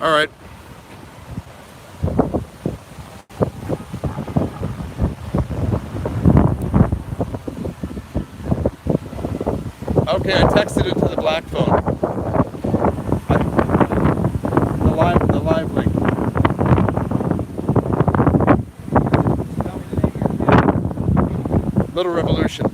All right. Okay, I texted it to the black phone. The live link. Little Revolution.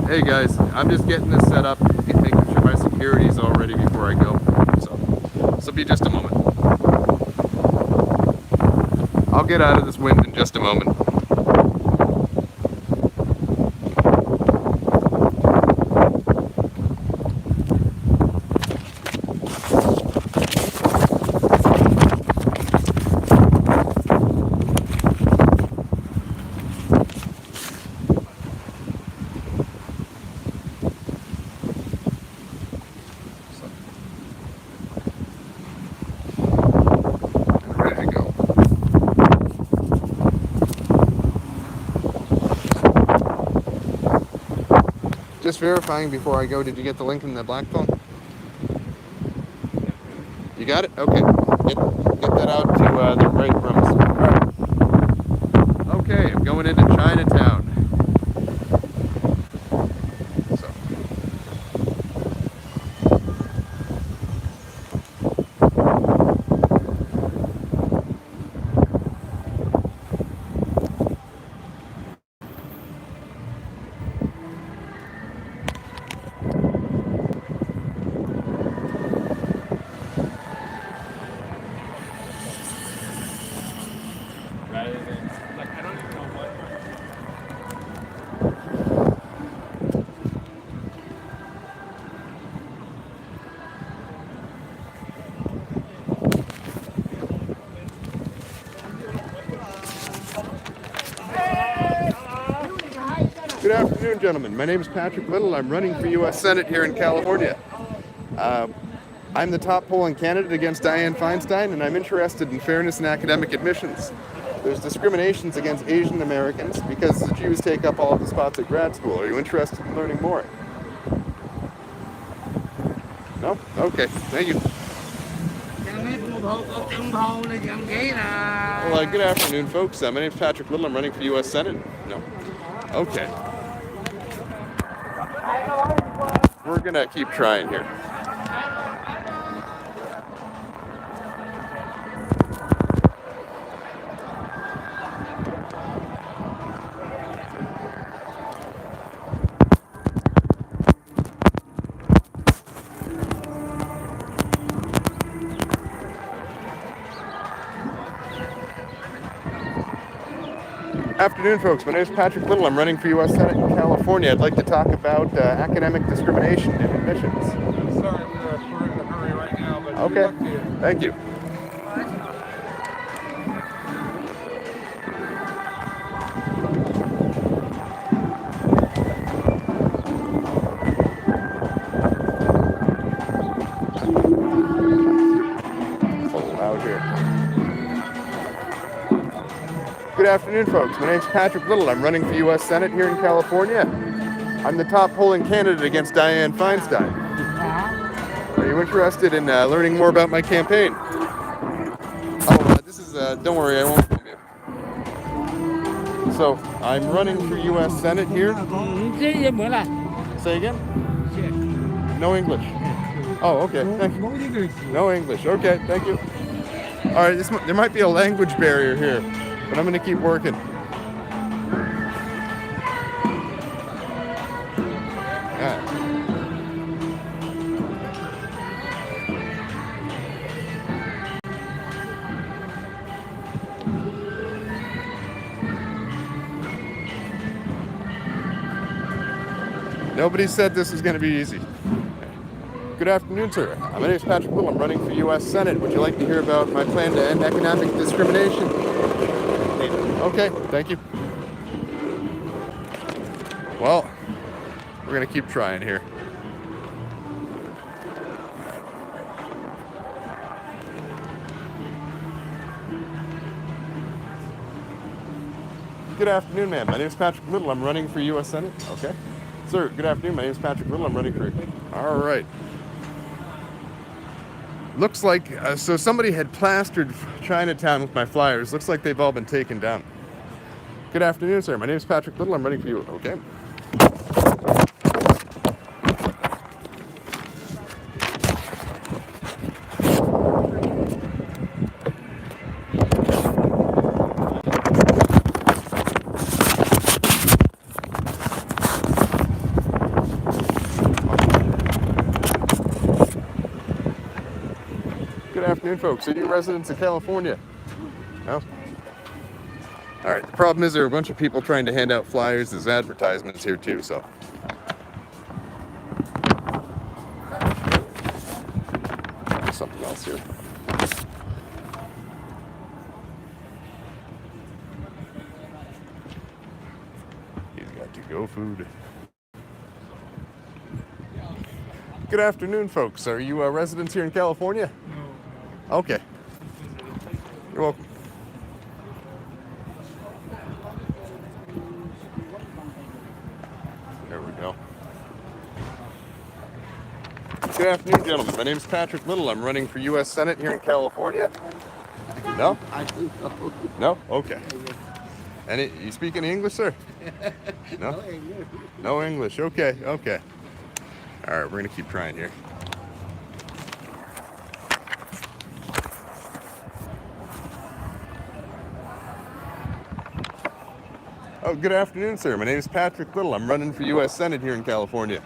Hey guys, I'm just getting this set up, making sure my security's all ready before I go. So be just a moment. I'll get out of this wind in just a moment. Just verifying before I go, did you get the link in the black phone? You got it? Okay. Get that out to the right rooms. All right. Okay, I'm going into Chinatown. Good afternoon, gentlemen. My name is Patrick Little. I'm running for U.S. Senate here in California. I'm the top polling candidate against Dianne Feinstein, and I'm interested in fairness in academic admissions. There's discriminations against Asian Americans because the Jews take up all of the spots at grad school. Are you interested in learning more? No? Okay, thank you. Well, good afternoon, folks. My name is Patrick Little. I'm running for U.S. Senate. No. Okay. We're gonna keep trying here. Afternoon, folks. My name is Patrick Little. I'm running for U.S. Senate in California. I'd like to talk about academic discrimination in admissions. Sorry, we're in a hurry right now, but okay. Thank you. Good afternoon, folks. My name is Patrick Little. I'm running for U.S. Senate here in California. I'm the top polling candidate against Dianne Feinstein. Are you interested in learning more about my campaign? Oh, this is, don't worry, I won't film you. So, I'm running for U.S. Senate here. Say again? No English. Oh, okay. No English. Okay, thank you. All right, there might be a language barrier here, but I'm going to keep working. Nobody said this was going to be easy. Good afternoon, sir. My name is Patrick Little. I'm running for U.S. Senate. Would you like to hear about my plan to end economic discrimination? Okay, thank you. Well, we're going to keep trying here. Good afternoon, ma'am. My name is Patrick Little. I'm running for U.S. Senate. Okay. Sir, good afternoon. My name is Patrick Little. I'm running for... All right. Looks like... so somebody had plastered Chinatown with my flyers. Looks like they've all been taken down. Good afternoon, sir. My name is Patrick Little. I'm running for you. Okay. Good afternoon, folks. Are you residents of California? No? All right. The problem is there are a bunch of people trying to hand out flyers as advertisements here, too, so... There's something else here. He's got to-go food. Good afternoon, folks. Are you residents here in California? No. Okay. You're welcome. There we go. Good afternoon, gentlemen. My name is Patrick Little. I'm running for U.S. Senate here in California. No? I think so. No? Okay. And you speak any English, sir? No? No English. No English. Okay, okay. All right, we're going to keep trying here. Oh, good afternoon, sir. My name is Patrick Little. I'm running for U.S. Senate here in California.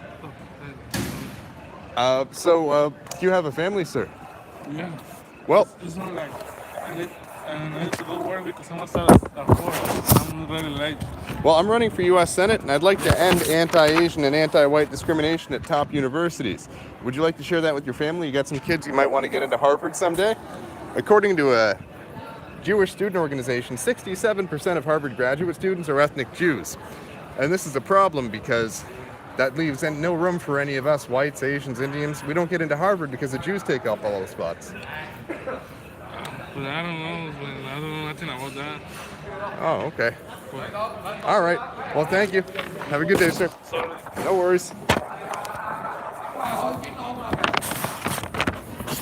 Do you have a family, sir? Yeah. Well, It's not like I need to go to work because I'm at 4. I'm really late. well, I'm running for U.S. Senate, and I'd like to end anti-Asian and anti-white discrimination at top universities. Would you like to share that with your family? You got some kids you might want to get into Harvard someday? According to a Jewish student organization, 67% of Harvard graduate students are ethnic Jews. And this is a problem because that leaves no room for any of us, whites, Asians, Indians. We don't get into Harvard because the Jews take up all those spots. But I don't know. I don't know nothing about that. Oh, okay. But All right. Well, thank you. Have a good day, sir. No worries.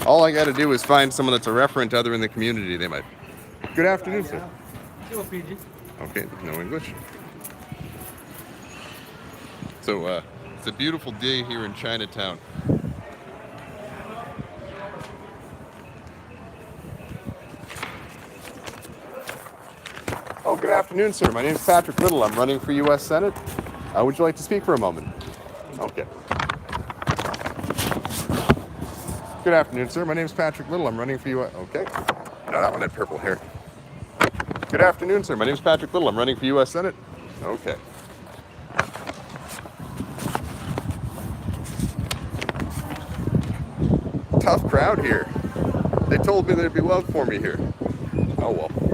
All I got to do is find someone that's a referent other in the community. They might. Good afternoon, sir. Okay, no English. So, it's a beautiful day here in Chinatown. Oh, good afternoon, sir. My name is Patrick Little. I'm running for U.S. Senate. Would you like to speak for a moment? Okay. Good afternoon, sir. My name is Patrick Little. I'm running for U.S. Okay. No, that one had purple hair. Good afternoon, sir. My name is Patrick Little. I'm running for U.S. Senate. Okay. Tough crowd here. They told me there'd be love for me here. Oh well.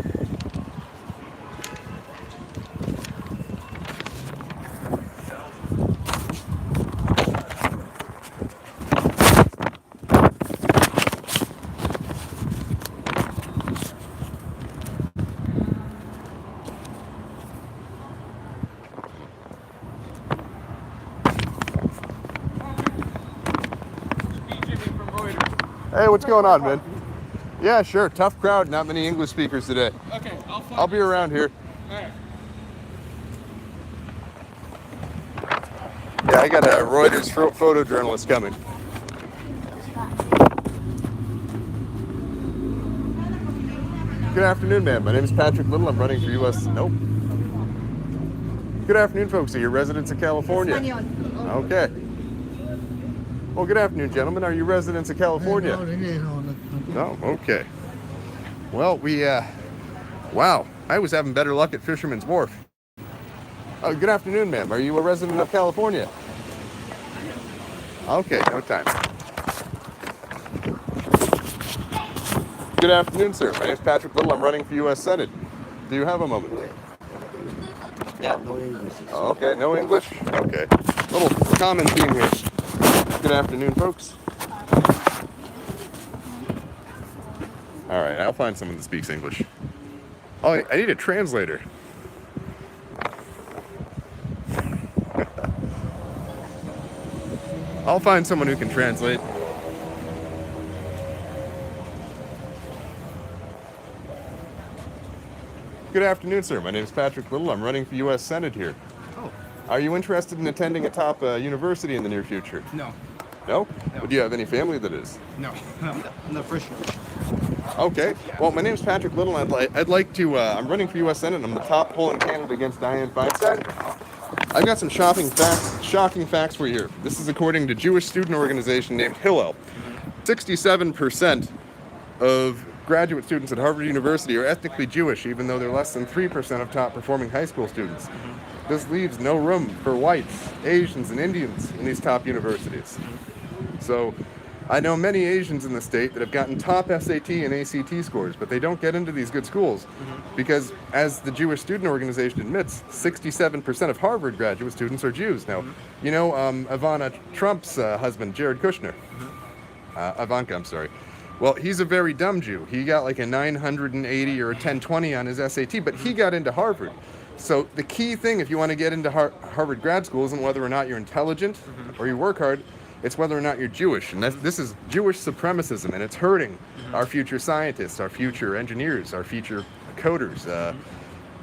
Hey, what's going on, man? Yeah, sure. Tough crowd. Not many English speakers today. okay, I'll be around here. All right. Yeah, I got a Reuters photojournalist coming. Good afternoon, ma'am. My name is Patrick Little. I'm running for U.S. Nope. Good afternoon, folks. Are you residents of California? Okay. Well, good afternoon, gentlemen. Are you residents of California? No? Okay. Well, wow. I was having better luck at Fisherman's Wharf. Good afternoon, ma'am. Are you a resident of California? Okay, no time. Good afternoon, sir. My name is Patrick Little. I'm running for U.S. Senate. Do you have a moment? Yeah, no English. Okay, no English? Okay. Little common theme here. Good afternoon, folks. All right, I'll find someone that speaks English. Oh, I need a translator. I'll find someone who can translate. Good afternoon, sir. My name is Patrick Little. I'm running for U.S. Senate here. Oh, Are you interested in attending a top university in the near future? no. No? No. Do you have any family that is? No. No, for sure. Okay. Well, my name is Patrick Little. And I'd like to. I'm running for U.S. Senate. I'm the top polling candidate against Dianne Feinstein. I've got some shocking facts for you here. This is according to Jewish student organization named Hillel. 67% of graduate students at Harvard University are ethnically Jewish, even though they're less than 3% of top performing high school students. This leaves no room for whites, Asians, and Indians in these top universities. So I know many Asians in the state that have gotten top SAT and ACT scores, but they don't get into these good schools because, as the Jewish student organization admits, 67% of Harvard graduate students are Jews. Now, you know Ivana Trump's husband, Jared Kushner. Ivanka, I'm sorry. Well, he's a very dumb Jew. He got like a 980 or a 1020 on his SAT, but he got into Harvard. So the key thing if you want to get into Harvard grad school isn't whether or not you're intelligent or you work hard, it's whether or not you're Jewish. And this is Jewish supremacism, and it's hurting our future scientists, our future engineers, our future coders.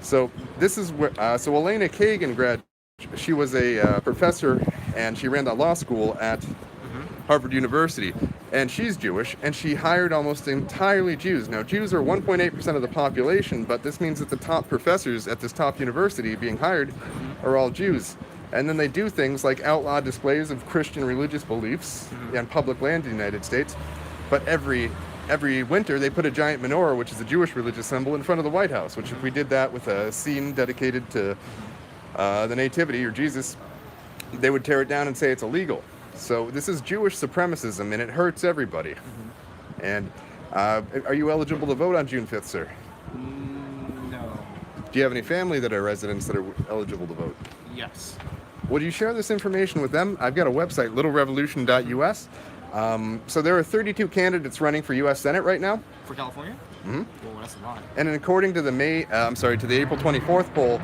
So this is where, so Elena Kagan she was a professor, and she ran the law school at Harvard University, and she's Jewish, and she hired almost entirely Jews. Now, Jews are 1.8% of the population, but this means that the top professors at this top university being hired are all Jews. And then they do things like outlaw displays of Christian religious beliefs on public land in the United States, but every winter they put a giant menorah, which is a Jewish religious symbol, in front of the White House, which if we did that with a scene dedicated to the Nativity or Jesus, they would tear it down and say it's illegal. So this is Jewish supremacism, and it hurts everybody. And are you eligible to vote on June 5th, sir? No. Do you have any family that are residents that are eligible to vote? Yes. Would you share this information with them? I've got a website, littlerevolution.us. So there are 32 candidates running for U.S. Senate right now. For California? Mm-hmm. Well, that's a lot. And according to the the April 24th poll,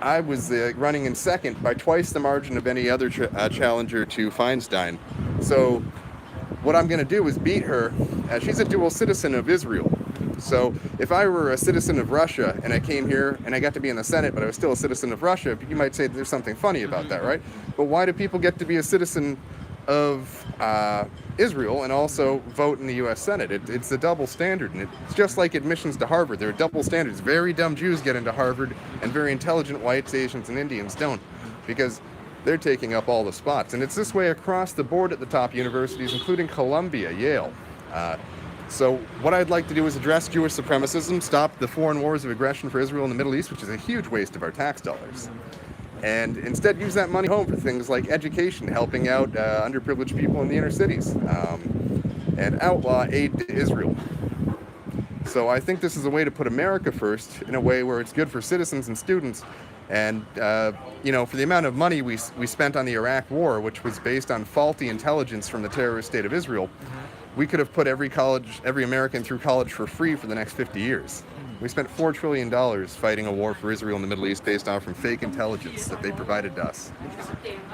I was running in second by twice the margin of any other challenger to Feinstein. So what I'm going to do is beat her. She's a dual citizen of Israel. So if I were a citizen of Russia and I came here and I got to be in the Senate, but I was still a citizen of Russia, you might say there's something funny about that, right? But why do people get to be a citizen of Israel and also vote in the U.S. Senate? It's a double standard, and it's just like admissions to Harvard. There are double standards. Very dumb Jews get into Harvard, and very intelligent whites, Asians, and Indians don't, because they're taking up all the spots. And it's this way across the board at the top universities, including Columbia, Yale. So what I'd like to do is address Jewish supremacism, stop the foreign wars of aggression for Israel in the Middle East, which is a huge waste of our tax dollars, and instead use that money home for things like education, helping out underprivileged people in the inner cities, and outlaw aid to Israel. So I think this is a way to put America first in a way where it's good for citizens and students. And, for the amount of money we spent on the Iraq War, which was based on faulty intelligence from the terrorist state of Israel, we could have put every American through college for free for the next 50 years. We spent $4 trillion fighting a war for Israel in the Middle East based off from fake intelligence that they provided to us.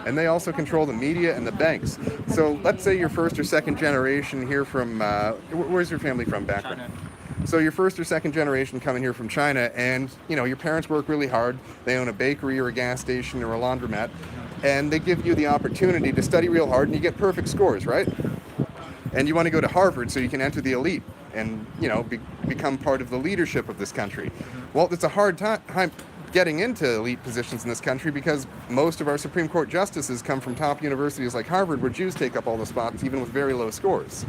And they also control the media and the banks. So let's say you're first or second generation here from, where's your family from background? China. So you're first or second generation coming here from China, and your parents work really hard. They own a bakery or a gas station or a laundromat, and they give you the opportunity to study real hard, and you get perfect scores, right? And you want to go to Harvard so you can enter the elite and become part of the leadership of this country. Well, it's a hard time getting into elite positions in this country because most of our Supreme Court justices come from top universities like Harvard, where Jews take up all the spots, even with very low scores.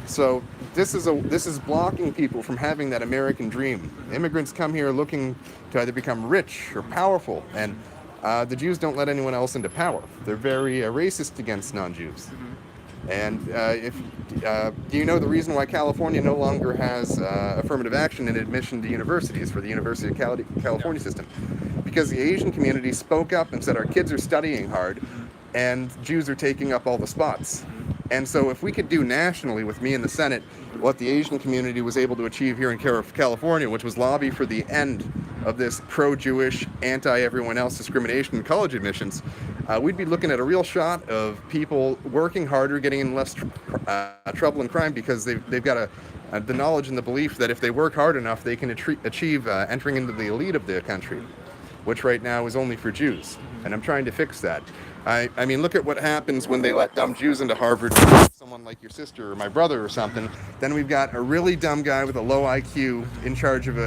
So this is blocking people from having that American dream. Immigrants come here looking to either become rich or powerful, and the Jews don't let anyone else into power. They're very racist against non-Jews. And do you know the reason why California no longer has affirmative action in admission to universities for the University of California system? Because the Asian community spoke up and said our kids are studying hard and Jews are taking up all the spots. And so if we could do nationally with me in the Senate what the Asian community was able to achieve here in California, which was lobby for the end of this pro-Jewish, anti-everyone else discrimination in college admissions, we'd be looking at a real shot of people working harder, getting in less trouble and crime because they've got the knowledge and the belief that if they work hard enough, they can achieve entering into the elite of the country, which right now is only for Jews. And I'm trying to fix that. I mean, look at what happens when they let dumb Jews into Harvard, someone like your sister or my brother or something. Then we've got a really dumb guy with a low IQ in charge of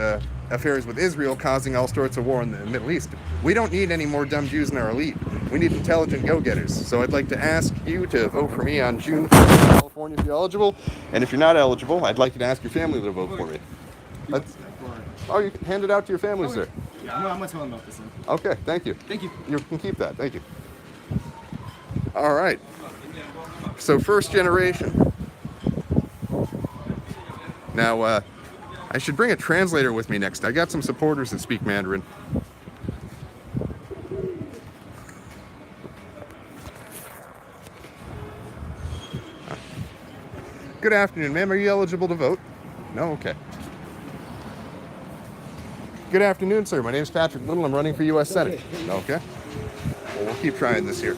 affairs with Israel, causing all sorts of war in the Middle East. We don't need any more dumb Jews in our elite. We need intelligent go-getters. So I'd like to ask you to vote for me on June 1st in California if you're eligible. And if you're not eligible, I'd like you to ask your family to vote for me. Oh, you can hand it out to your family, sir. Yeah, I'm gonna tell them about this one. Okay, thank you. Thank you. You can keep that. Thank you. All right. So first generation. Now, I should bring a translator with me next. I got some supporters that speak Mandarin. Good afternoon, ma'am. Are you eligible to vote? No? Okay. Good afternoon, sir. My name is Patrick Little. I'm running for U.S. Senate. Okay. Well, we'll keep trying this here.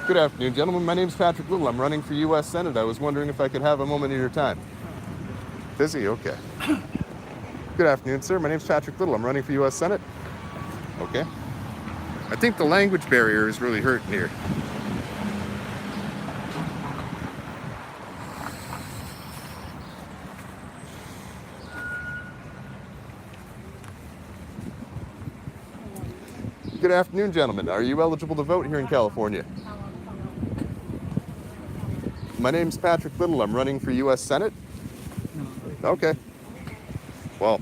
Good afternoon, gentlemen. My name is Patrick Little. I'm running for U.S. Senate. I was wondering if I could have a moment of your time. Busy? Okay. Good afternoon, sir. My name is Patrick Little. I'm running for U.S. Senate. Okay. I think the language barrier is really hurting here. Good afternoon, gentlemen. Are you eligible to vote here in California? My name's Patrick Little. I'm running for U.S. Senate. Okay. Well,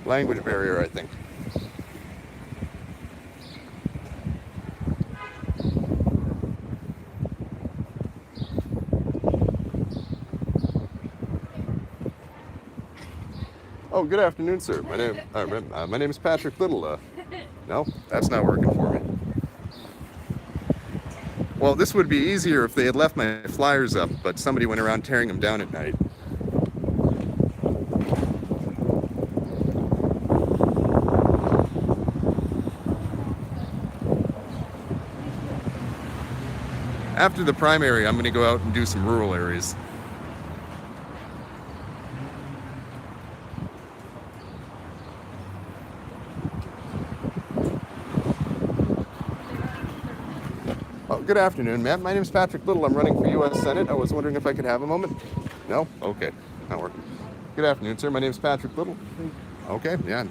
language barrier, I think. Oh, good afternoon, sir. My name is Patrick Little. No, that's not working for me. Well, this would be easier if they had left my flyers up, but somebody went around tearing them down at night. After the primary, I'm going to go out and do some rural areas. Good afternoon, ma'am. My name is Patrick Little. I'm running for U.S. Senate. I was wondering if I could have a moment. No? Okay. Not working. Good afternoon, sir. My name is Patrick Little. Okay, yeah.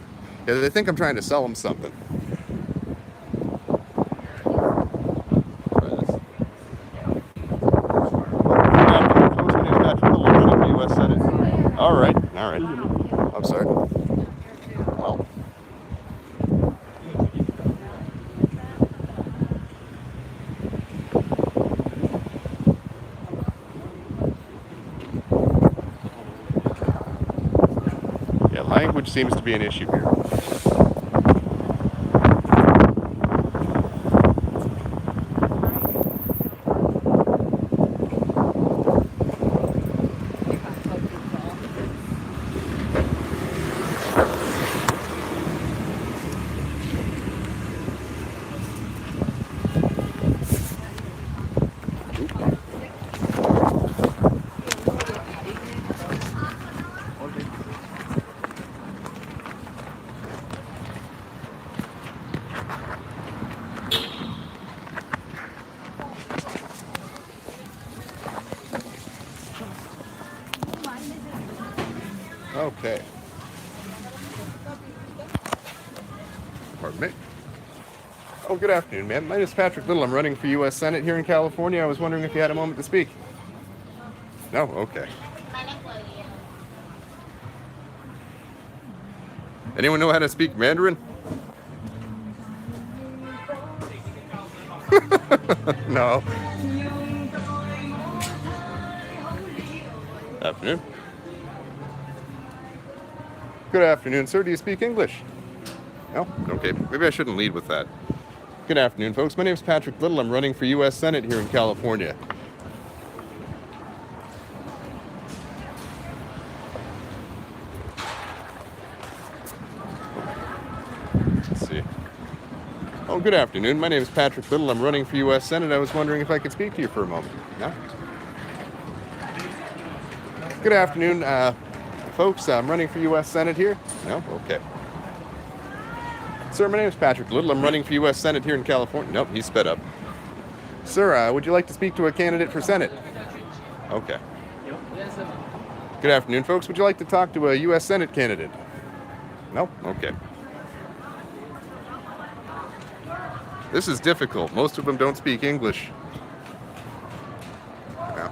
Yeah, they think I'm trying to sell them something. Try this. Good afternoon, folks. My name is Patrick Little. I'm running for U.S. Senate. All right. I'm sorry. Well. Language seems to be an issue here. Okay. Pardon me. Oh, good afternoon, ma'am. My name is Patrick Little. I'm running for U.S. Senate here in California. I was wondering if you had a moment to speak. No? Okay. Anyone know how to speak Mandarin? No. Afternoon. Good afternoon, sir. Do you speak English? No? Okay. Maybe I shouldn't lead with that. Good afternoon, folks. My name is Patrick Little. I'm running for U.S. Senate here in California. Oh, good afternoon. My name is Patrick Little. I'm running for U.S. Senate. I was wondering if I could speak to you for a moment. No? Good afternoon, folks. I'm running for U.S. Senate here. No? Okay. Sir, my name is Patrick Little. I'm running for U.S. Senate here in California. Nope, he's sped up. Sir, would you like to speak to a candidate for Senate? Okay. Good afternoon, folks. Would you like to talk to a U.S. Senate candidate? No? Okay. This is difficult. Most of them don't speak English. Yeah.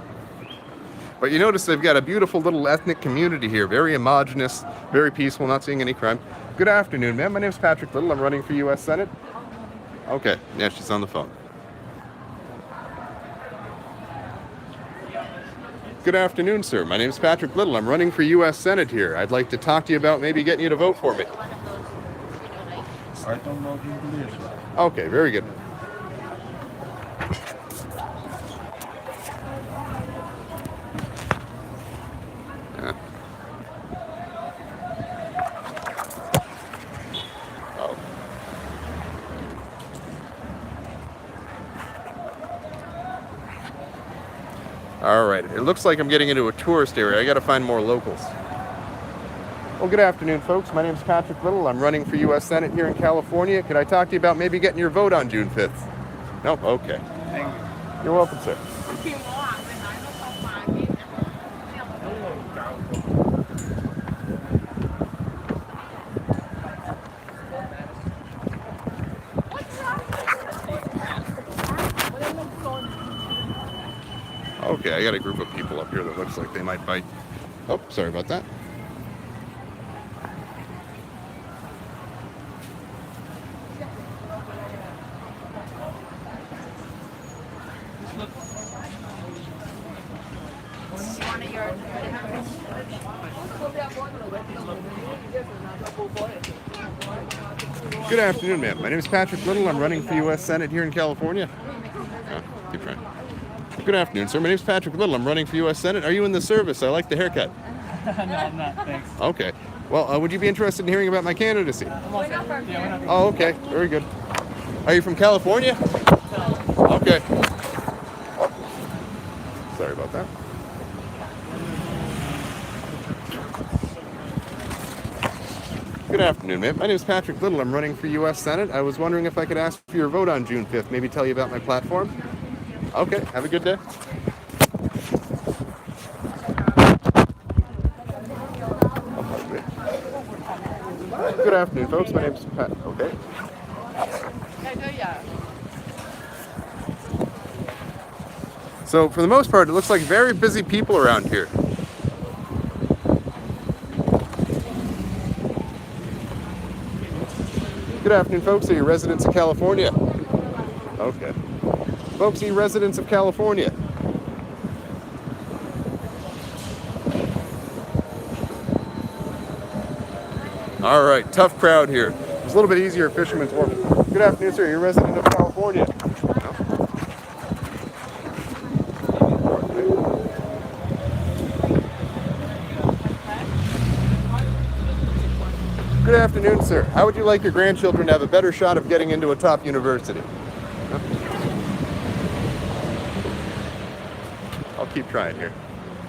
But you notice they've got a beautiful little ethnic community here. Very homogenous, very peaceful, not seeing any crime. Good afternoon, ma'am. My name is Patrick Little. I'm running for U.S. Senate. Okay. Yeah, she's on the phone. Good afternoon, sir. My name is Patrick Little. I'm running for U.S. Senate here. I'd like to talk to you about maybe getting you to vote for me. I don't know English. Okay, very good. Yeah. Oh. All right. It looks like I'm getting into a tourist area. I got to find more locals. Well, good afternoon, folks. My name is Patrick Little. I'm running for U.S. Senate here in California. Could I talk to you about maybe getting your vote on June 5th? No? Okay. Thank you. You're welcome, sir. Okay, I got a group of people up here that looks like they might bite. Oh, sorry about that. Good afternoon, ma'am. My name is Patrick Little. I'm running for U.S. Senate here in California. Keep trying. Good afternoon, sir. My name is Patrick Little. I'm running for U.S. Senate. Are you in the service? I like the haircut. No, I'm not. Thanks. Okay. Well, would you be interested in hearing about my candidacy? Yeah, Oh, okay. Very good. Are you from California? Okay. Sorry about that. Good afternoon, ma'am. My name is Patrick Little. I'm running for U.S. Senate. I was wondering if I could ask for your vote on June 5th, maybe tell you about my platform. Okay, have a good day. Good afternoon, folks. My name is Pat. Okay. So, for the most part, it looks like very busy people around here. Good afternoon, folks. Are you residents of California? Okay. Folks, are you residents of California? All right, tough crowd here. It's a little bit easier at Fisherman's Wharf. Good afternoon, sir. Are you a resident of California? No? Good afternoon, sir. How would you like your grandchildren to have a better shot of getting into a top university? No? I'll keep trying here.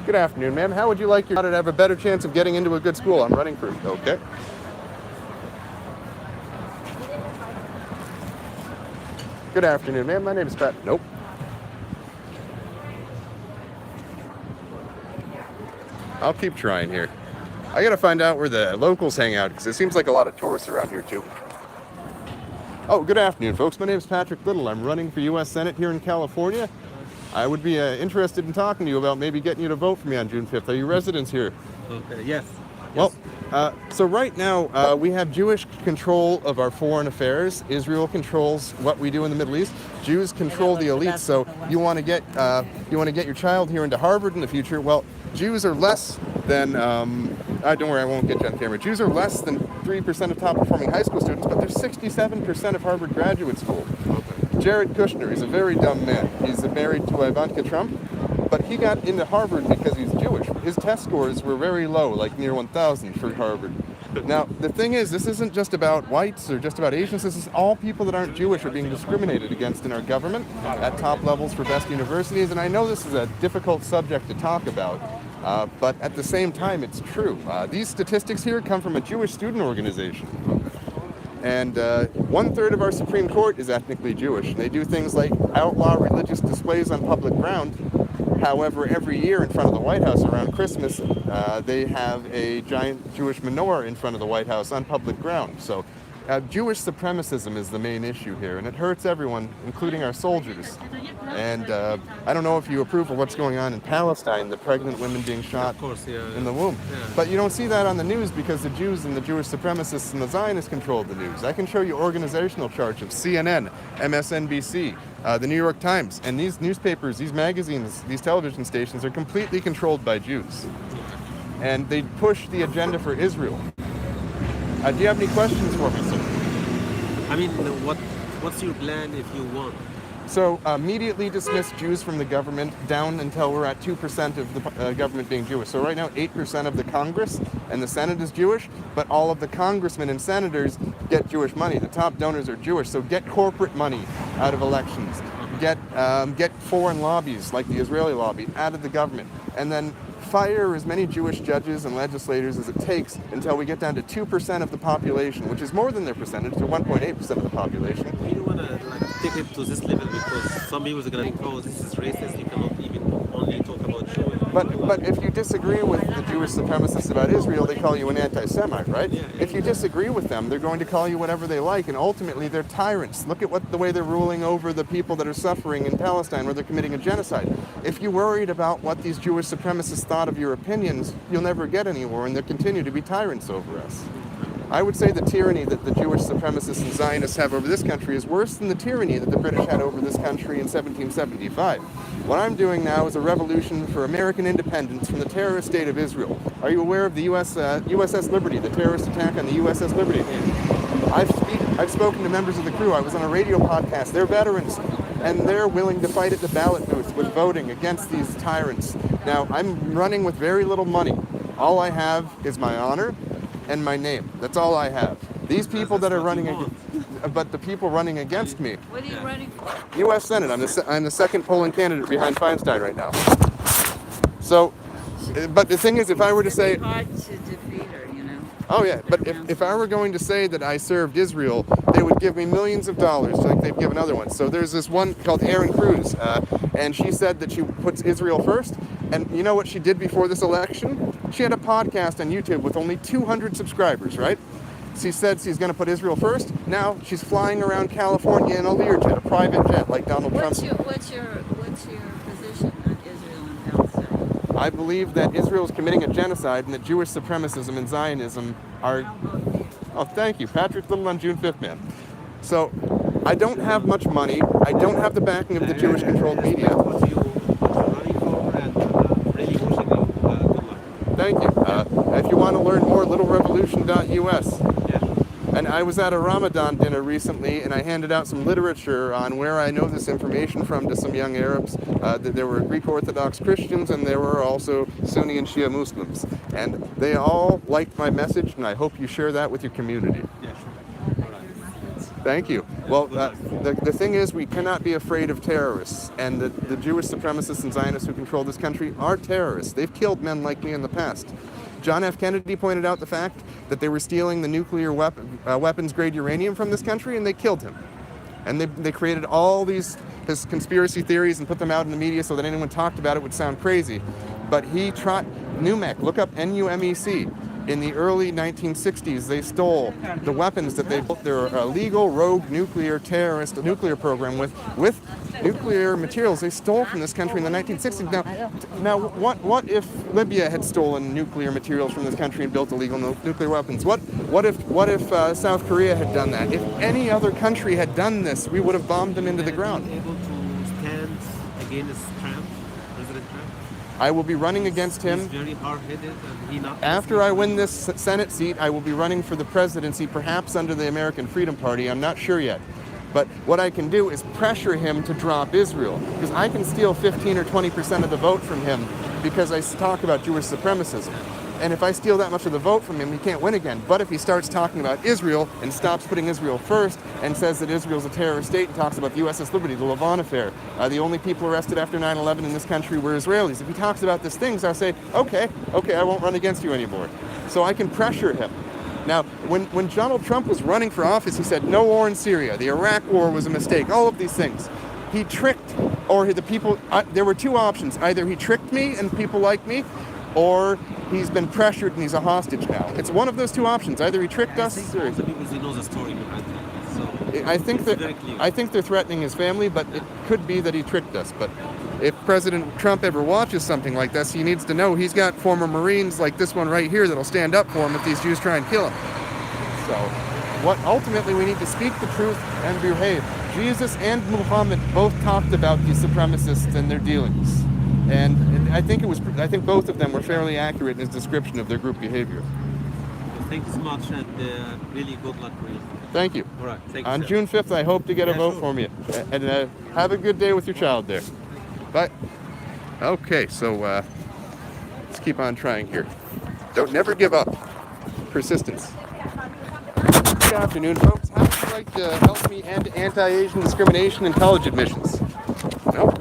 Good afternoon, ma'am. How would you like your daughter to have a better chance of getting into a good school? I'm running for... Okay. Good afternoon, ma'am. My name is Pat. Nope. I'll keep trying here. I gotta find out where the locals hang out because it seems like a lot of tourists around here too. Oh, good afternoon, folks. My name is Patrick Little. I'm running for U.S. Senate here in California. I would be interested in talking to you about maybe getting you to vote for me on June 5th. Are you residents here? Okay, yes. Well, so right now we have Jewish control of our foreign affairs. Israel controls what we do in the Middle East. Jews control the elites. So you want to get your child here into Harvard in the future. Well, Jews are less than don't worry, I won't get you on camera. Jews are less than 3% of top performing high school students, but they're 67% of Harvard graduate school. Jared Kushner is a very dumb man. He's married to Ivanka Trump, but he got into Harvard because he's Jewish. His test scores were very low, like near 1,000 for Harvard. Now, the thing is, this isn't just about whites or just about Asians. This is all people that aren't Jewish are being discriminated against in our government at top levels for best universities. And I know this is a difficult subject to talk about, but at the same time, it's true. These statistics here come from a Jewish student organization. And 1/3 of our Supreme Court is ethnically Jewish. They do things like outlaw religious displays on public ground. However, every year in front of the White House around Christmas, they have a giant Jewish menorah in front of the White House on public ground. So Jewish supremacism is the main issue here, and it hurts everyone, including our soldiers. And I don't know if you approve of what's going on in Palestine, the pregnant women being shot Of course, yeah. in the womb. Yeah. But you don't see that on the news because the Jews and the Jewish supremacists and the Zionists control the news. I can show you organizational charts of CNN, MSNBC, the New York Times, and these newspapers, these magazines, these television stations are completely controlled by Jews. And they push the agenda for Israel. Do you have any questions for me, sir? I mean, what's your plan if you won? So immediately dismiss Jews from the government down until we're at 2% of the government being Jewish. So right now 8% of the Congress and the Senate is Jewish, but all of the congressmen and senators get Jewish money. The top donors are Jewish. So get corporate money out of elections. Get foreign lobbies like the Israeli lobby out of the government. And then fire as many Jewish judges and legislators as it takes until we get down to 2% of the population, which is more than their percentage. They're 1.8% of the population. You don't want to take it to this level because some people are going to think, oh, this is racist. You cannot even only talk about Jews. But if you disagree with the Jewish supremacists about Israel, they call you an anti-Semite, right? Yeah. If you disagree with them, they're going to call you whatever they like, and ultimately they're tyrants. Look at the way they're ruling over the people that are suffering in Palestine, where they're committing a genocide. If you're worried about what these Jewish supremacists thought of your opinions, you'll never get anywhere, and they'll continue to be tyrants over us. I would say the tyranny that the Jewish supremacists and Zionists have over this country is worse than the tyranny that the British had over this country in 1775. What I'm doing now is a revolution for American independence from the terrorist state of Israel. Are you aware of the USS Liberty, the terrorist attack on the USS Liberty? I've spoken to members of the crew. I was on a radio podcast. They're veterans, and they're willing to fight at the ballot booth with voting against these tyrants. Now, I'm running with very little money. All I have is my honor and my name. That's all I have. These people that are running, but the people running against me. What are you running for? U.S. Senate. I'm the second polling candidate behind Feinstein right now. So, but the thing is, if I were to say, It's hard to defeat her, you know. oh yeah, but if I were going to say that I served Israel, they would give me millions of dollars, like they've given other ones. So there's this one called Erin Cruz, and she said that she puts Israel first. And you know what she did before this election? She had a podcast on YouTube with only 200 subscribers, right? She said she's going to put Israel first. Now she's flying around California in a Learjet, a private jet, like Donald Trump. What's your position on Israel and Palestine? I believe that Israel is committing a genocide and that Jewish supremacism and Zionism are... Oh, thank you. Patrick Little on June 5th, man. So, I don't have much money. I don't have the backing of the Jewish-controlled media. What you are running for and really wishing you good luck. Thank you. If you want to learn more, littlerevolution.us. Yeah. And I was at a Ramadan dinner recently, and I handed out some literature on where I know this information from to some young Arabs. There were Greek Orthodox Christians, and there were also Sunni and Shia Muslims. And they all liked my message, and I hope you share that with your community. Yeah, sure. All right. Thank you. Well, the thing is, we cannot be afraid of terrorists, and the Jewish supremacists and Zionists who control this country are terrorists. They've killed men like me in the past. John F. Kennedy pointed out the fact that they were stealing the nuclear weapons-grade uranium from this country, and they killed him. And they created all his conspiracy theories and put them out in the media so that anyone talked about it would sound crazy. But he tried, NUMEC, look up NUMEC. In the early 1960s, they stole the weapons that they built their illegal rogue nuclear nuclear program with nuclear materials they stole from this country in the 1960s. Now, what if Libya had stolen nuclear materials from this country and built illegal nuclear weapons? What if South Korea had done that? If any other country had done this, we would have bombed them into the ground. Able to stand against Trump, President Trump. I will be running against him. He's very hard-headed, and he not. After I win this Senate seat, I will be running for the presidency, perhaps under the American Freedom Party. I'm not sure yet. But what I can do is pressure him to drop Israel, because I can steal 15 or 20% of the vote from him because I talk about Jewish supremacism. And if I steal that much of the vote from him, he can't win again. But if he starts talking about Israel and stops putting Israel first and says that Israel's a terrorist state and talks about the USS Liberty, the Lavon affair, the only people arrested after 9/11 in this country were Israelis. If he talks about these things, I'll say, okay, I won't run against you anymore. So I can pressure him. Now, when Donald Trump was running for office, he said no war in Syria. The Iraq war was a mistake. All of these things. He tricked, or the people, there were two options. Either he tricked me and people like me, or he's been pressured and he's a hostage now. It's one of those two options. Either he tricked us, or... Because he knows the story behind it. So I think they're threatening his family, but it could be that he tricked us. But if President Trump ever watches something like this, he needs to know he's got former Marines like this one right here that'll stand up for him if these Jews try and kill him. So, what ultimately we need to speak the truth and behave. Jesus and Muhammad both talked about these supremacists and their dealings, and I think both of them were fairly accurate in his description of their group behavior. Thank you so much, and really good luck for you. Thank you. All right. Thank you. On sir. June 5th, I hope to get a vote for me. And have a good day with your child there. Bye. Okay, so let's keep on trying here. Don't never give up. Persistence. Good afternoon, folks. How would you like to help me end anti-Asian discrimination in college admissions? No?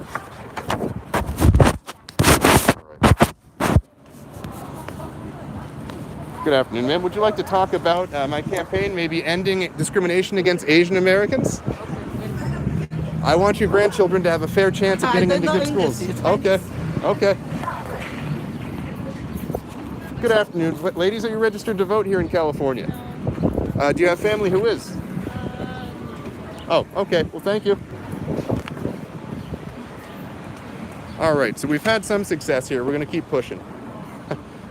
Good afternoon, ma'am. Would you like to talk about my campaign, maybe ending discrimination against Asian Americans? I want your grandchildren to have a fair chance of getting into good schools. Okay. Good afternoon. Ladies, are you registered to vote here in California? Do you have family who is? Oh, okay. Well, thank you. All right, so we've had some success here. We're going to keep pushing.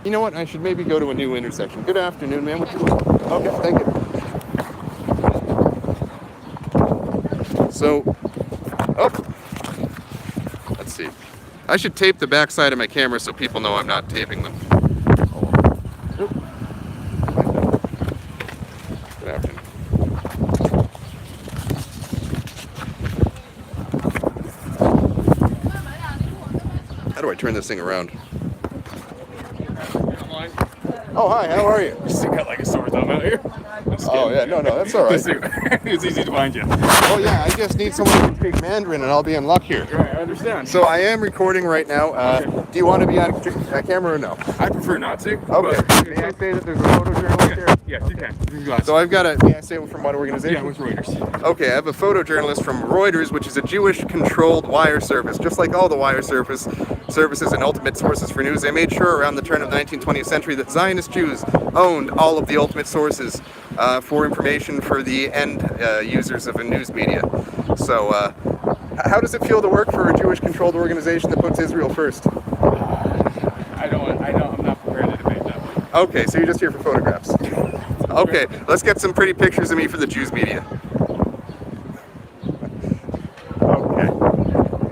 You know what? I should maybe go to a new intersection. Good afternoon, ma'am. Okay, thank you. So, let's see. I should tape the backside of my camera so people know I'm not taping them. Good afternoon. How do I turn this thing around? Oh, hi, how are you? Just got like a sore thumb out here. Oh, yeah, no, that's all right. It's easy to find you. Oh, yeah, I just need someone who can speak Mandarin and I'll be in luck here. Right, I understand. So I am recording right now. Do you want to be on camera or no? I prefer not to. Okay. May I say that there's a photojournalist here? Yes, you can. So I've got may I say from what organization? Yeah, with Reuters. Okay, I have a photojournalist from Reuters, which is a Jewish-controlled wire service. Just like all the wire services and ultimate sources for news, they made sure around the turn of the 19th, 20th century that Zionist Jews owned all of the ultimate sources for information for the end users of a news media. So how does it feel to work for a Jewish-controlled organization that puts Israel first? I'm not prepared to debate that one. Okay, so you're just here for photographs. Okay, let's get some pretty pictures of me for the Jews media. Okay.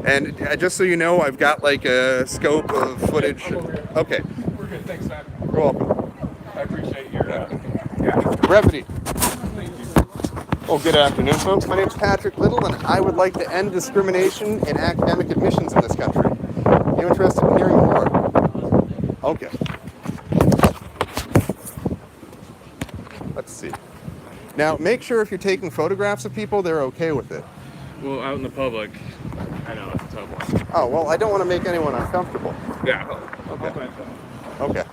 And just so you know, I've got like a scope of footage. Okay. We're good. Thanks, man. You're welcome. I appreciate your Brevity. Thank you. Well, good afternoon, folks. My name is Patrick Little, and I would like to end discrimination in academic admissions in this country. Are you interested in hearing more? Okay. Let's see. Now, make sure if you're taking photographs of people, they're okay with it. Well, out in the public, I know it's a tough one. Oh, well, I don't want to make anyone uncomfortable. Yeah. Okay. Okay.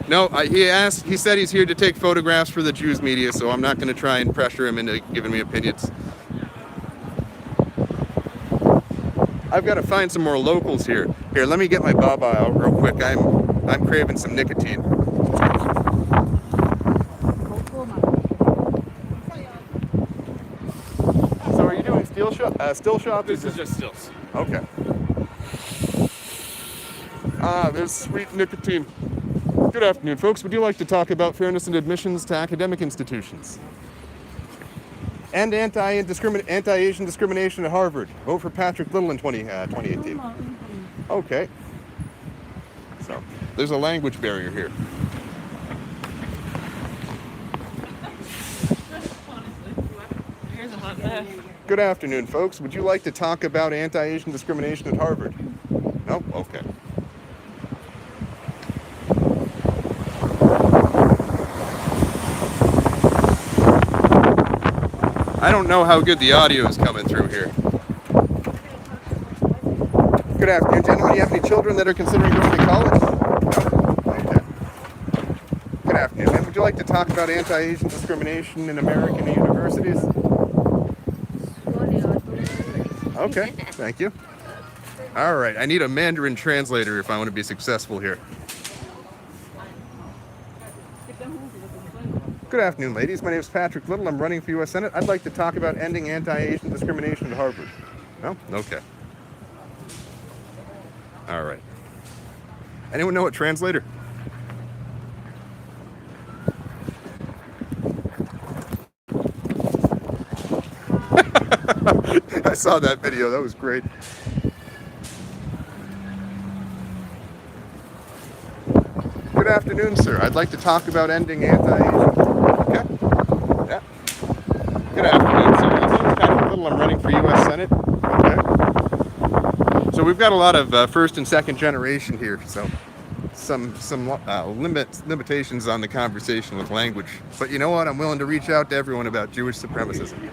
No, he said he's here to take photographs for the Jews media, so I'm not going to try and pressure him into giving me opinions. I've got to find some more locals here. Here, let me get my baba out real quick. I'm craving some nicotine. So are you doing still shots? This is just stills. Okay. There's sweet nicotine. Good afternoon, folks. Would you like to talk about fairness in admissions to academic institutions? And anti-Asian discrimination at Harvard. Vote for Patrick Little in 2018. Okay. So, there's a language barrier here. Here's a hot mess. Good afternoon, folks. Would you like to talk about anti-Asian discrimination at Harvard? No? Okay. I don't know how good the audio is coming through here. Good afternoon, gentlemen. Do you have any children that are considering going to college? No? Okay. Good afternoon, ma'am. Would you like to talk about anti-Asian discrimination in American universities? Okay, thank you. All right, I need a Mandarin translator if I want to be successful here. Good afternoon, ladies. My name is Patrick Little. I'm running for U.S. Senate. I'd like to talk about ending anti-Asian discrimination at Harvard. No? Okay. All right. Anyone know a translator? I saw that video. That was great. Good afternoon, sir. I'd like to talk about ending anti-Asian. Okay. Yeah. Good afternoon, sir. My name is Patrick Little. I'm running for U.S. Senate. Okay. So we've got a lot of first and second generation here. So some limitations on the conversation with language. But you know what? I'm willing to reach out to everyone about Jewish supremacism.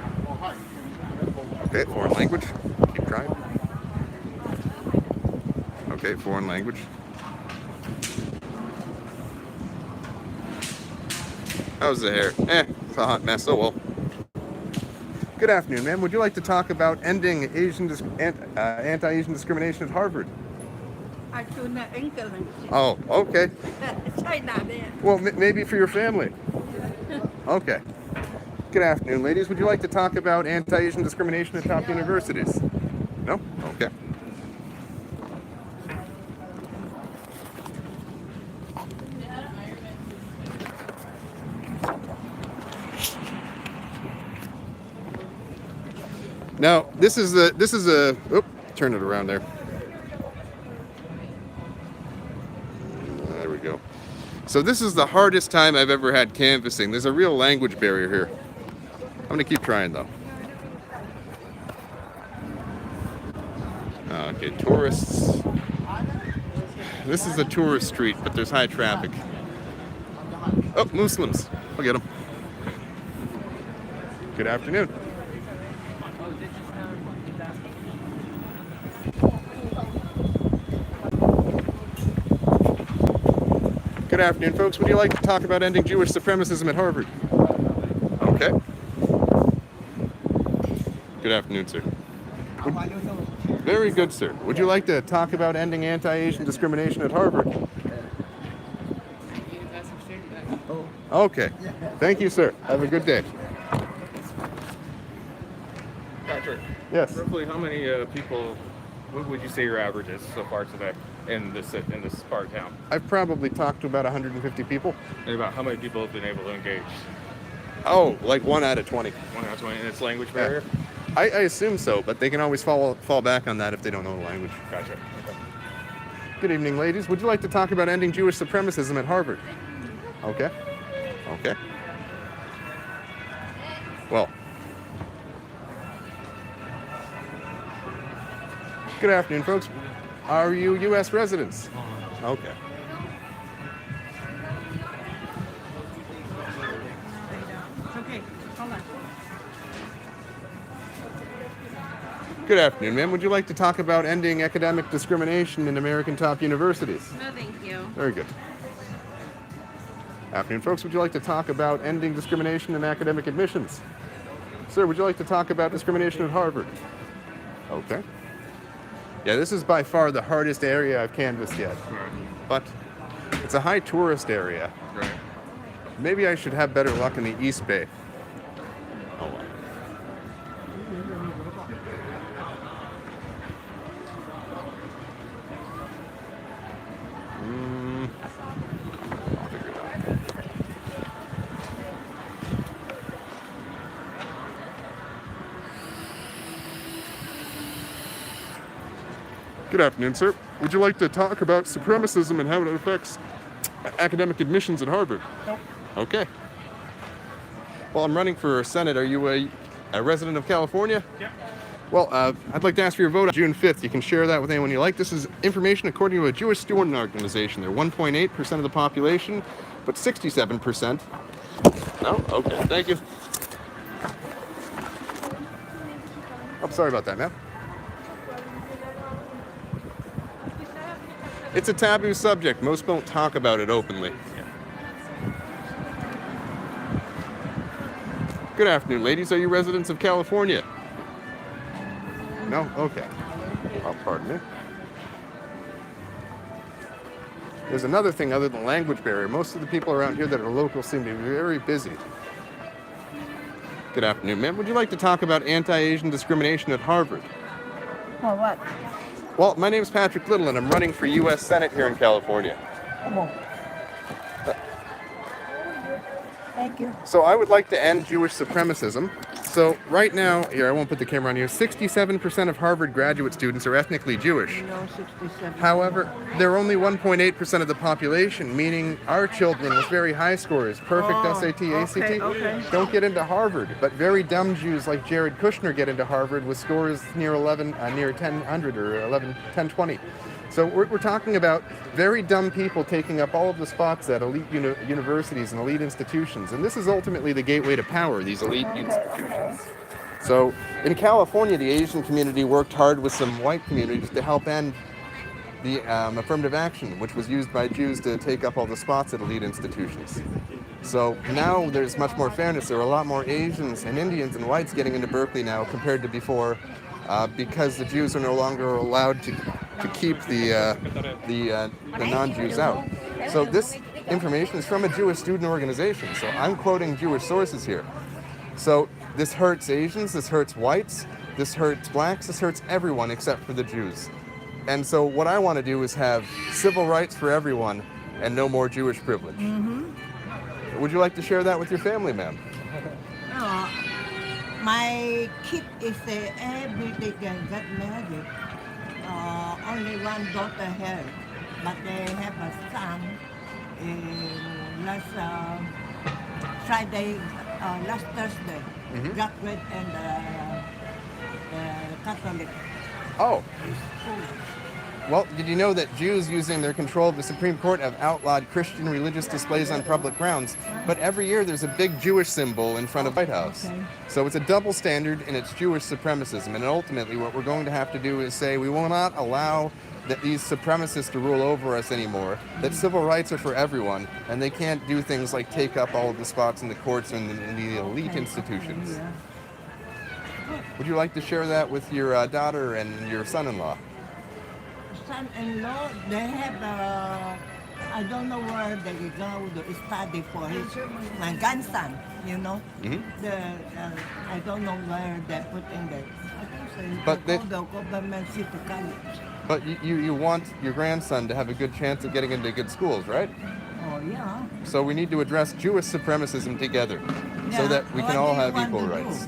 Okay, foreign language. Keep trying. Okay, foreign language. How's the hair? It's a hot mess. Oh well. Good afternoon, ma'am. Would you like to talk about ending anti-Asian discrimination at Harvard? Oh, okay. Well, maybe for your family. Okay. Good afternoon, ladies. Would you like to talk about anti-Asian discrimination at top universities? No? Okay. Now, this is a turn it around there. There we go. So this is the hardest time I've ever had canvassing. There's a real language barrier here. I'm gonna keep trying though. Okay, tourists. This is a tourist street, but there's high traffic. Oh, Muslims. I'll get them. Good afternoon. Good afternoon, folks. Would you like to talk about ending Jewish supremacism at Harvard? Okay. Good afternoon, sir. Very good, sir. Would you like to talk about ending anti-Asian discrimination at Harvard? Okay. Thank you, sir. Have a good day. Patrick, Yes. roughly how many people, what would you say your average is so far today in this part of town? I've probably talked to about 150 people. And about how many people have been able to engage? Oh, like 1 out of 20. 1 out of 20, and it's language barrier? I assume so, but they can always fall back on that if they don't know the language. Gotcha. Okay. Good evening, ladies. Would you like to talk about ending Jewish supremacism at Harvard? Okay. Okay. Well. Good afternoon, folks. Are you U.S. residents? Okay. Okay, hold on. Good afternoon, ma'am. Would you like to talk about ending academic discrimination in American top universities? No, thank you. Very good. Afternoon, folks. Would you like to talk about ending discrimination in academic admissions? Sir, would you like to talk about discrimination at Harvard? Okay. Yeah, this is by far the hardest area I've canvassed yet. Right. But it's a high tourist area. Right. Maybe I should have better luck in the East Bay. Oh well. I'll figure it out. Good afternoon, sir. Would you like to talk about supremacism and how it affects academic admissions at Harvard? Nope. Okay. Well, I'm running for Senate. Are you a A resident of California? Yeah. Well, I'd like to ask for your vote on June 5th. You can share that with anyone you like. This is information according to a Jewish student organization. They're 1.8% of the population, but 67%. No? Okay, thank you. I'm sorry about that, ma'am. It's a taboo subject. Most don't talk about it openly. Good afternoon, ladies. Are you residents of California? No? Okay. Oh, pardon me. There's another thing other than language barrier. Most of the people around here that are local seem to be very busy. Good afternoon, ma'am. Would you like to talk about anti-Asian discrimination at Harvard? For what? Well, my name's Patrick Little, and I'm running for U.S. Senate here in California. Come on. Thank you. So I would like to end Jewish supremacism. So right now, here, I won't put the camera on you, 67% of Harvard graduate students are ethnically Jewish. No, 67. However, they're only 1.8% of the population, meaning our children with very high scores, perfect SAT, ACT, okay. don't get into Harvard. But very dumb Jews like Jared Kushner get into Harvard with scores near 1000 or 1020. So we're talking about very dumb people taking up all of the spots at elite universities and elite institutions. And this is ultimately the gateway to power, these elite institutions. So in California, the Asian community worked hard with some white communities to help end the affirmative action, which was used by Jews to take up all the spots at elite institutions. So now there's much more fairness. There are a lot more Asians and Indians and whites getting into Berkeley now compared to before, because the Jews are no longer allowed to keep the non-Jews out. So this information is from a Jewish student organization. So I'm quoting Jewish sources here. So this hurts Asians, this hurts whites, this hurts blacks, this hurts everyone except for the Jews. And so what I want to do is have civil rights for everyone and no more Jewish privilege. Mm-hmm. Would you like to share that with your family, ma'am? No, my kid is every day got married. Only one daughter here, but they have a son. Last Friday, last Thursday, graduate and Catholic. Oh. Well, did you know that Jews using their control of the Supreme Court have outlawed Christian religious displays on public grounds? But every year there's a big Jewish symbol in front of the White House. Okay. So it's a double standard and it's Jewish supremacism. And ultimately what we're going to have to do is say we will not allow that these supremacists to rule over us anymore, that civil rights are for everyone, and they can't do things like take up all of the spots in the courts and in the elite institutions. Would you like to share that with your daughter and your son-in-law? Son-in-law, they have I don't know where they go to study for my grandson, you know. Mm-hmm. I don't know where they put in there. I think so. But they go to government city college. But you want your grandson to have a good chance of getting into good schools, right? Oh, yeah. So we need to address Jewish supremacism together so that we can all have equal rights.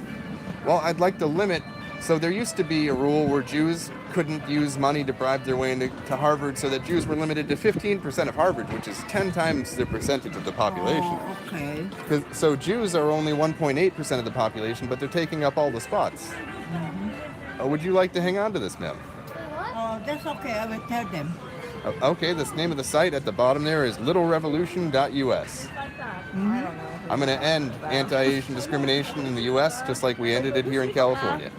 Well, I'd like to limit. So there used to be a rule where Jews couldn't use money to bribe their way into Harvard, so that Jews were limited to 15% of Harvard, which is 10 times the percentage of the population. Oh, okay. So Jews are only 1.8% of the population, but they're taking up all the spots. Mm-hmm. Would you like to hang on to this, ma'am? Oh, that's okay. I will tell them. Okay, the name of the site at the bottom there is littlerevolution.us. I'm going to end anti-Asian discrimination in the U.S. just like we ended it here in California.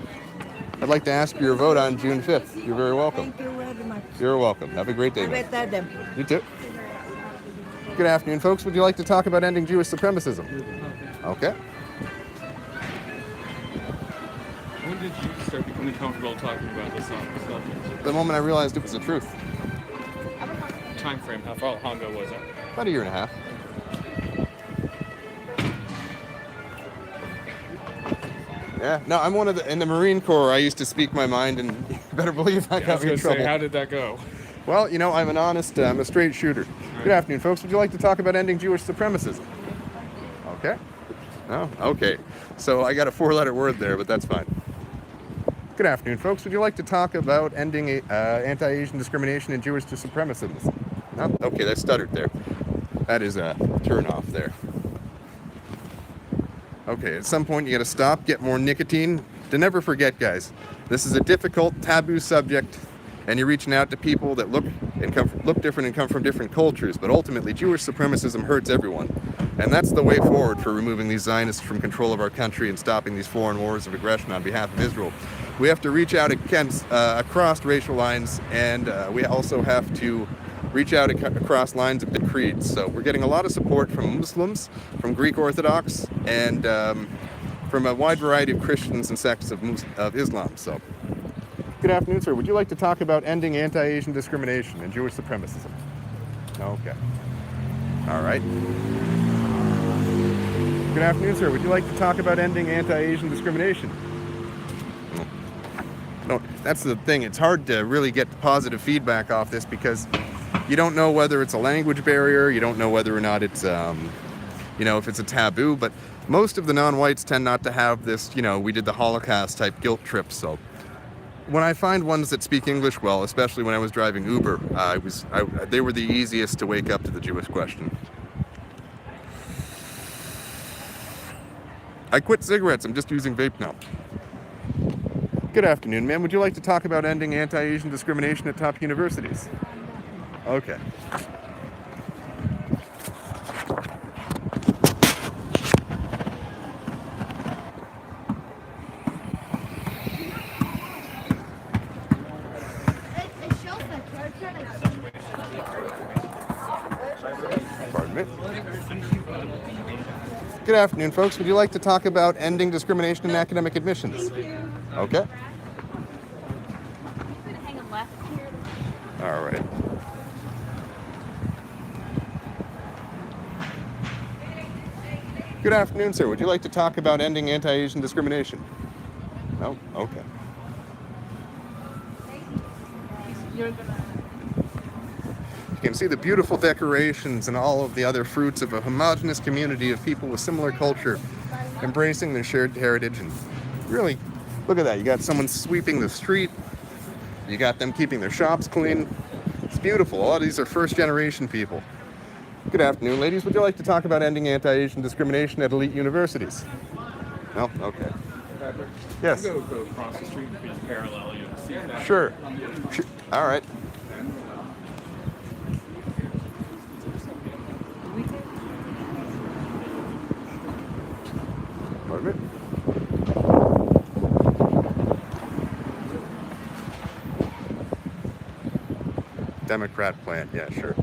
I'd like to ask for your vote on June 5th. You're very welcome. Thank you very much. You're welcome. Have a great day. I will tell them. You too. Good afternoon, folks. Would you like to talk about ending Jewish supremacism? Okay. When did you start becoming comfortable talking about this subject? The moment I realized it was the truth. Time frame, how long ago was it? About a year and a half. Yeah, no, I'm one of in the Marine Corps, I used to speak my mind, and you better believe I got me in trouble. How did that go? Well, you know, I'm an honest, I'm a straight shooter. Right. Good afternoon, folks. Would you like to talk about ending Jewish supremacism? Okay. No? Okay. So I got a 4-letter word there, but that's fine. Good afternoon, folks. Would you like to talk about ending anti-Asian discrimination and Jewish supremacism? No? Okay, that stuttered there. That is a turn off there. Okay, at some point you gotta stop, get more nicotine. To never forget, guys, this is a difficult, taboo subject, and you're reaching out to people that look different and come from different cultures, but ultimately Jewish supremacism hurts everyone. And that's the way forward for removing these Zionists from control of our country and stopping these foreign wars of aggression on behalf of Israel. We have to reach out across racial lines, and we also have to reach out across lines of creeds. So we're getting a lot of support from Muslims, from Greek Orthodox, and from a wide variety of Christians and sects of Islam. So, good afternoon, sir. Would you like to talk about ending anti-Asian discrimination and Jewish supremacism? Okay. All right. Good afternoon, sir. Would you like to talk about ending anti-Asian discrimination? No, that's the thing. It's hard to really get positive feedback off this because you don't know whether it's a language barrier. You don't know whether or not it's, if it's a taboo. But most of the non-whites tend not to have this, we did the Holocaust type guilt trip. So when I find ones that speak English well, especially when I was driving Uber, they were the easiest to wake up to the Jewish question. I quit cigarettes. I'm just using vape now. Good afternoon, ma'am. Would you like to talk about ending anti-Asian discrimination at top universities? Okay. Pardon me. Good afternoon, folks. Would you like to talk about ending discrimination in academic admissions? Okay. All right. Good afternoon, sir. Would you like to talk about ending anti-Asian discrimination? No? Okay. You can see the beautiful decorations and all of the other fruits of a homogenous community of people with similar culture embracing their shared heritage. And really, look at that. You got someone sweeping the street. You got them keeping their shops clean. It's beautiful. A lot of these are first-generation people. Good afternoon, ladies. Would you like to talk about ending anti-Asian discrimination at elite universities? No? Okay. Yes? Go across the street and be parallel. You see that? Sure. All right. Pardon me? Democrat plant, yeah, sure.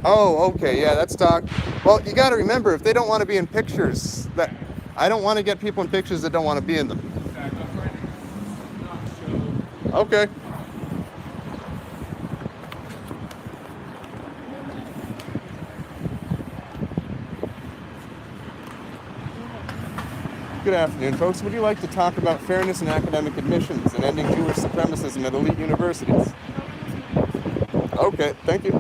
Oh, okay, yeah, that's talk. Well, you got to remember, if they don't want to be in pictures, that I don't want to get people in pictures that don't want to be in them. Okay. Good afternoon, folks. Would you like to talk about fairness in academic admissions and ending Jewish supremacism at elite universities? Okay, thank you.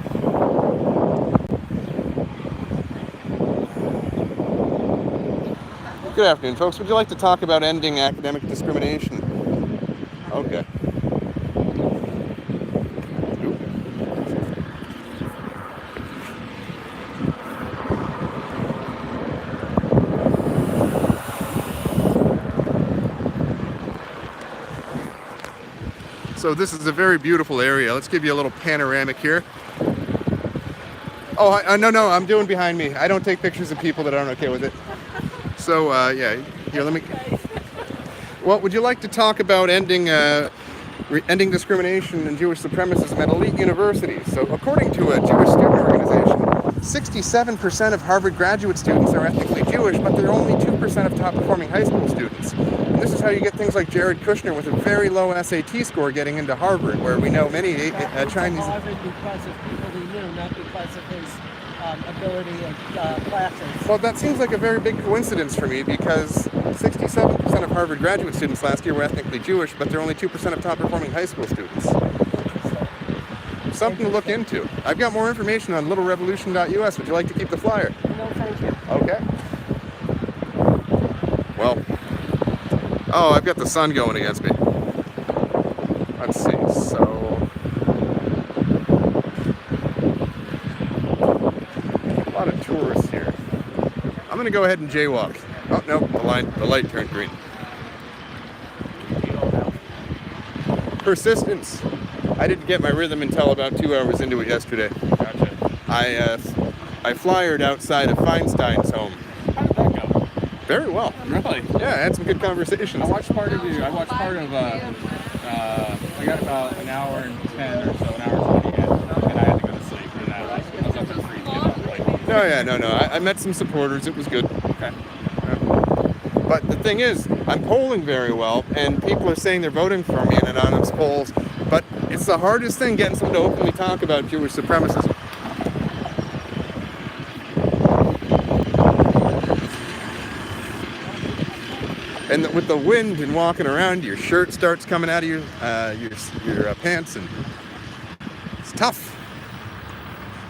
Good afternoon, folks. Would you like to talk about ending academic discrimination? Okay. So this is a very beautiful area. Let's give you a little panoramic here. Oh, no, I'm doing behind me. I don't take pictures of people that aren't okay with it. So, yeah, here, let me... Well, would you like to talk about ending discrimination and Jewish supremacism at elite universities? So, according to a Jewish student organization, 67% of Harvard graduate students are ethnically Jewish, but they're only 2% of top-performing high school students. And this is how you get things like Jared Kushner with a very low SAT score getting into Harvard, where we know many Chinese... Harvard because of people he knew, not because of his ability and classes. Well, that seems like a very big coincidence for me, because 67% of Harvard graduate students last year were ethnically Jewish, but they're only 2% of top-performing high school students. Something to look into. I've got more information on littlerevolution.us. Would you like to keep the flyer? No, thank you. Okay. Well, oh, I've got the sun going against me. Let's see, so... a lot of tourists here. I'm gonna go ahead and jaywalk. Oh no, the light turned green. Persistence. I didn't get my rhythm until about 2 hours into it yesterday. Gotcha. I flyered outside of Feinstein's home. How did that go? Very well. Really? Yeah, I had some good conversations. I watched part of I got about an hour and 10 or so, an hour 20 in, and I had to go to sleep. And I was up at 3 No. I met some supporters. It was good. Okay. But the thing is, I'm polling very well, and people are saying they're voting for me in anonymous polls, but it's the hardest thing getting someone to openly talk about Jewish supremacism. And with the wind and walking around, your shirt starts coming out of your pants, and it's tough.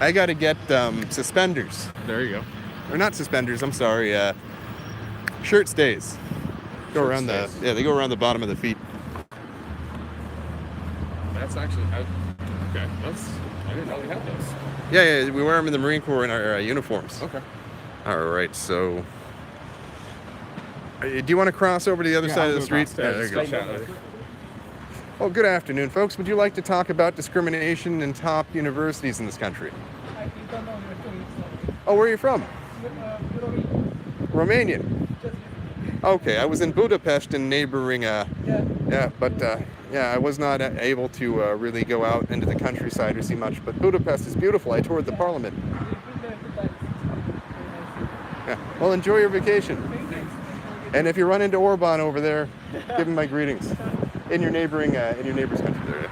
I got to get suspenders. There you go. Or not suspenders, I'm sorry. Shirt stays. They go around the bottom of the feet. That's actually okay. I didn't know we had those. Yeah, we wear them in the Marine Corps in our uniforms. Okay. All right, so do you want to cross over to the other side of the street? Yeah, there you go. Well, good afternoon, folks. Would you like to talk about discrimination in top universities in this country? Oh, where are you from? Romanian. Okay, I was in Budapest in neighboring, I was not able to really go out into the countryside or see much, but Budapest is beautiful. I toured the parliament. Yeah, well, enjoy your vacation. And if you run into Orban over there, give him my greetings. In your neighbor's country there.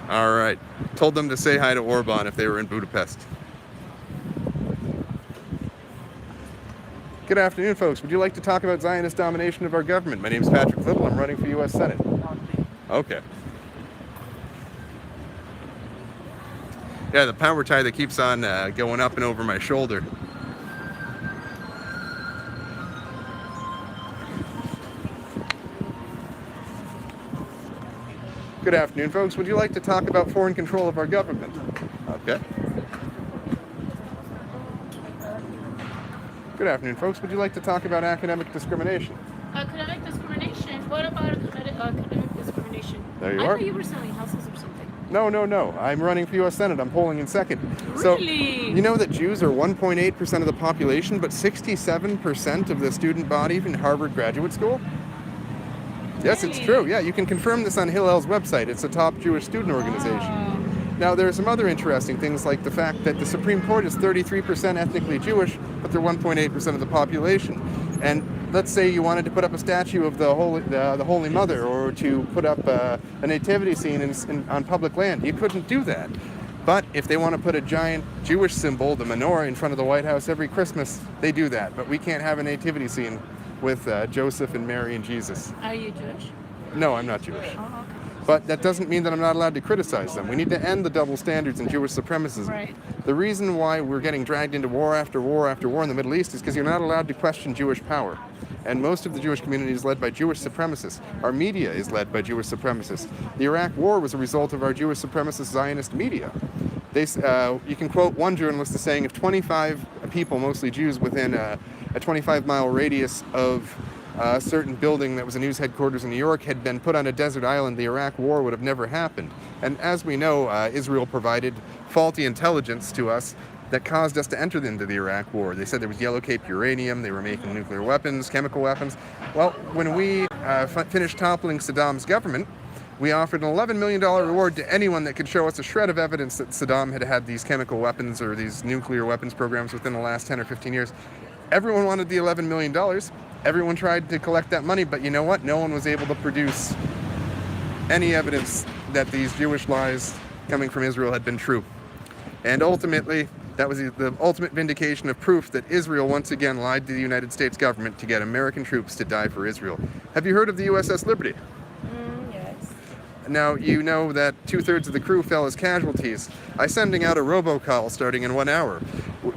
All right, told them to say hi to Orban if they were in Budapest. Good afternoon, folks. Would you like to talk about Zionist domination of our government? My name is Patrick Little. I'm running for U.S. Senate. Okay. Yeah, the power tie that keeps on going up and over my shoulder. Good afternoon, folks. Would you like to talk about foreign control of our government? Okay. Good afternoon, folks. Would you like to talk about academic discrimination? Academic discrimination? What about academic discrimination? There you I are. thought you were selling houses or something. No. I'm running for U.S. Senate. I'm polling in second. Really? So, you know that Jews are 1.8% of the population, but 67% of the student body in Harvard Graduate School? Yes, it's true. Yeah, you can confirm this on Hillel's website. It's a top Jewish student organization. Now, there are some other interesting things, like the fact that the Supreme Court is 33% ethnically Jewish, but they're 1.8% of the population. And let's say you wanted to put up a statue of the Holy Mother, or to put up a nativity scene on public land. You couldn't do that. But if they want to put a giant Jewish symbol, the menorah, in front of the White House every Christmas, they do that. But we can't have a nativity scene with Joseph and Mary and Jesus. Are you Jewish? No, I'm not Jewish. Oh, okay. But that doesn't mean that I'm not allowed to criticize them. We need to end the double standards in Jewish supremacism. Right. The reason why we're getting dragged into war after war after war in the Middle East is because you're not allowed to question Jewish power. And most of the Jewish community is led by Jewish supremacists. Our media is led by Jewish supremacists. The Iraq War was a result of our Jewish supremacist Zionist media. You can quote one journalist as saying, if 25 people, mostly Jews, within a 25-mile radius of a certain building that was a news headquarters in New York had been put on a desert island, the Iraq War would have never happened. And as we know, Israel provided faulty intelligence to us that caused us to enter into the Iraq War. They said there was yellow cape uranium, they were making nuclear weapons, chemical weapons. Well, when we finished toppling Saddam's government, we offered an $11 million reward to anyone that could show us a shred of evidence that Saddam had these chemical weapons or these nuclear weapons programs within the last 10 or 15 years. Everyone wanted the $11 million. Everyone tried to collect that money, but you know what? No one was able to produce any evidence that these Jewish lies coming from Israel had been true. And ultimately, that was the ultimate vindication of proof that Israel once again lied to the United States government to get American troops to die for Israel. Have you heard of the USS Liberty? Yes. Now, you know that 2/3 of the crew fell as casualties. I'm sending out a robocall starting in 1 hour,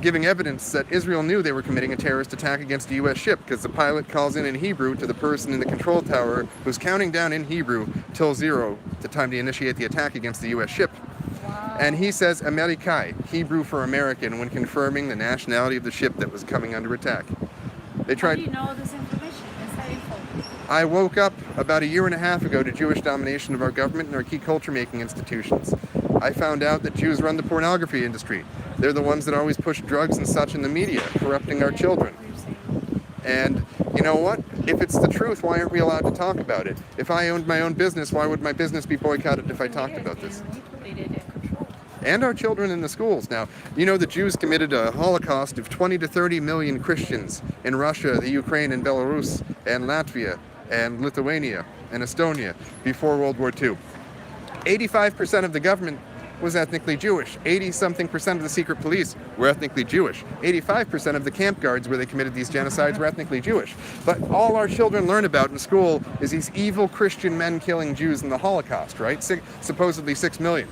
giving evidence that Israel knew they were committing a terrorist attack against a U.S. ship, because the pilot calls in Hebrew to the person in the control tower who's counting down in Hebrew till 0, the time to initiate the attack against the U.S. ship. Wow. And he says Amerikai, Hebrew for American, when confirming the nationality of the ship that was coming under attack. They How tried. do you know this information? Is that info? I woke up about a year and a half ago to Jewish domination of our government and our key culture-making institutions. I found out that Jews run the pornography industry. They're the ones that always push drugs and such in the media, corrupting our children. And you know what? If it's the truth, why aren't we allowed to talk about it? If I owned my own business, why would my business be boycotted if I talked about this? And our children in the schools. Now, you know the Jews committed a Holocaust of 20 to 30 million Christians in Russia, the Ukraine, and Belarus, and Latvia, and Lithuania, and Estonia before World War II. 85% of the government was ethnically Jewish. 80-something% of the secret police were ethnically Jewish. 85% of the camp guards where they committed these genocides were ethnically Jewish. But all our children learn about in school is these evil Christian men killing Jews in the Holocaust, right? Supposedly 6 million.